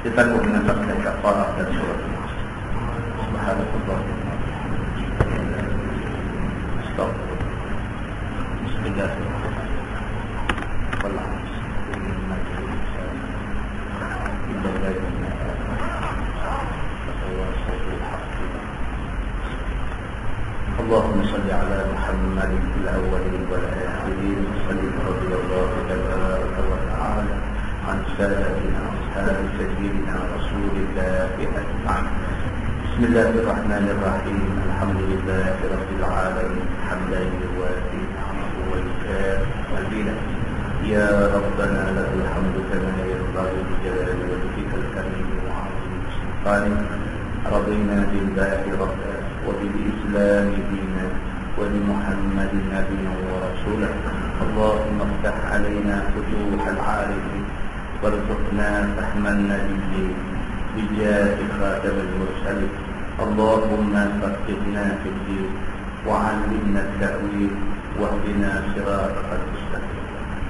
Kita tangguh dengan sabda kafarah dan surah Al-Nas. Subhanallah. Stop. Bismillahirrahmanirrahim. اللهم صل على محمد في الأولين والآخرين. صلى رضي الله تبارك وتعالى عن سادتنا أصحاب سيدنا رسول الله أجمعين. بسم الله الرحمن الرحيم. الحمد لله رب العالمين حمدا يوافي نعمه ويكافئ مزيدا. يا ربنا لك الحمد كما ينبغي بجلال وجهك الكريم وعظيم سلطانك. رضينا بالله ربا وبالإسلام دينا وبمحمد نبيا ورسولا. اللهم افتح علينا فتوح العارفين وارزقنا فهم النبيين بجاه خاتم المرسلين. اللهم فقهنا في الدين وعلمنا التأويل واهدنا صراطك المستقيم.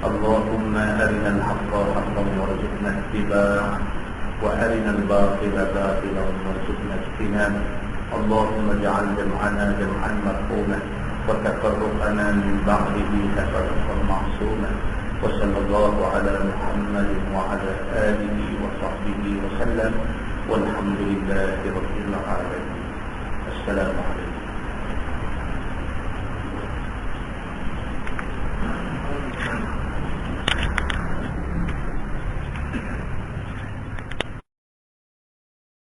اللهم أرنا الحق حقا وارزقنا اتباعه وأرنا الباطل باطلا وارزقنا اجتنابه. اللهم اجعل جمعنا جمعا مرحوما وتفرقنا من بعده تفرقا معصوما. وصلى الله على محمد وعلى آله وصحبه وسلم والحمد لله رب العالمين. السلام عليكم.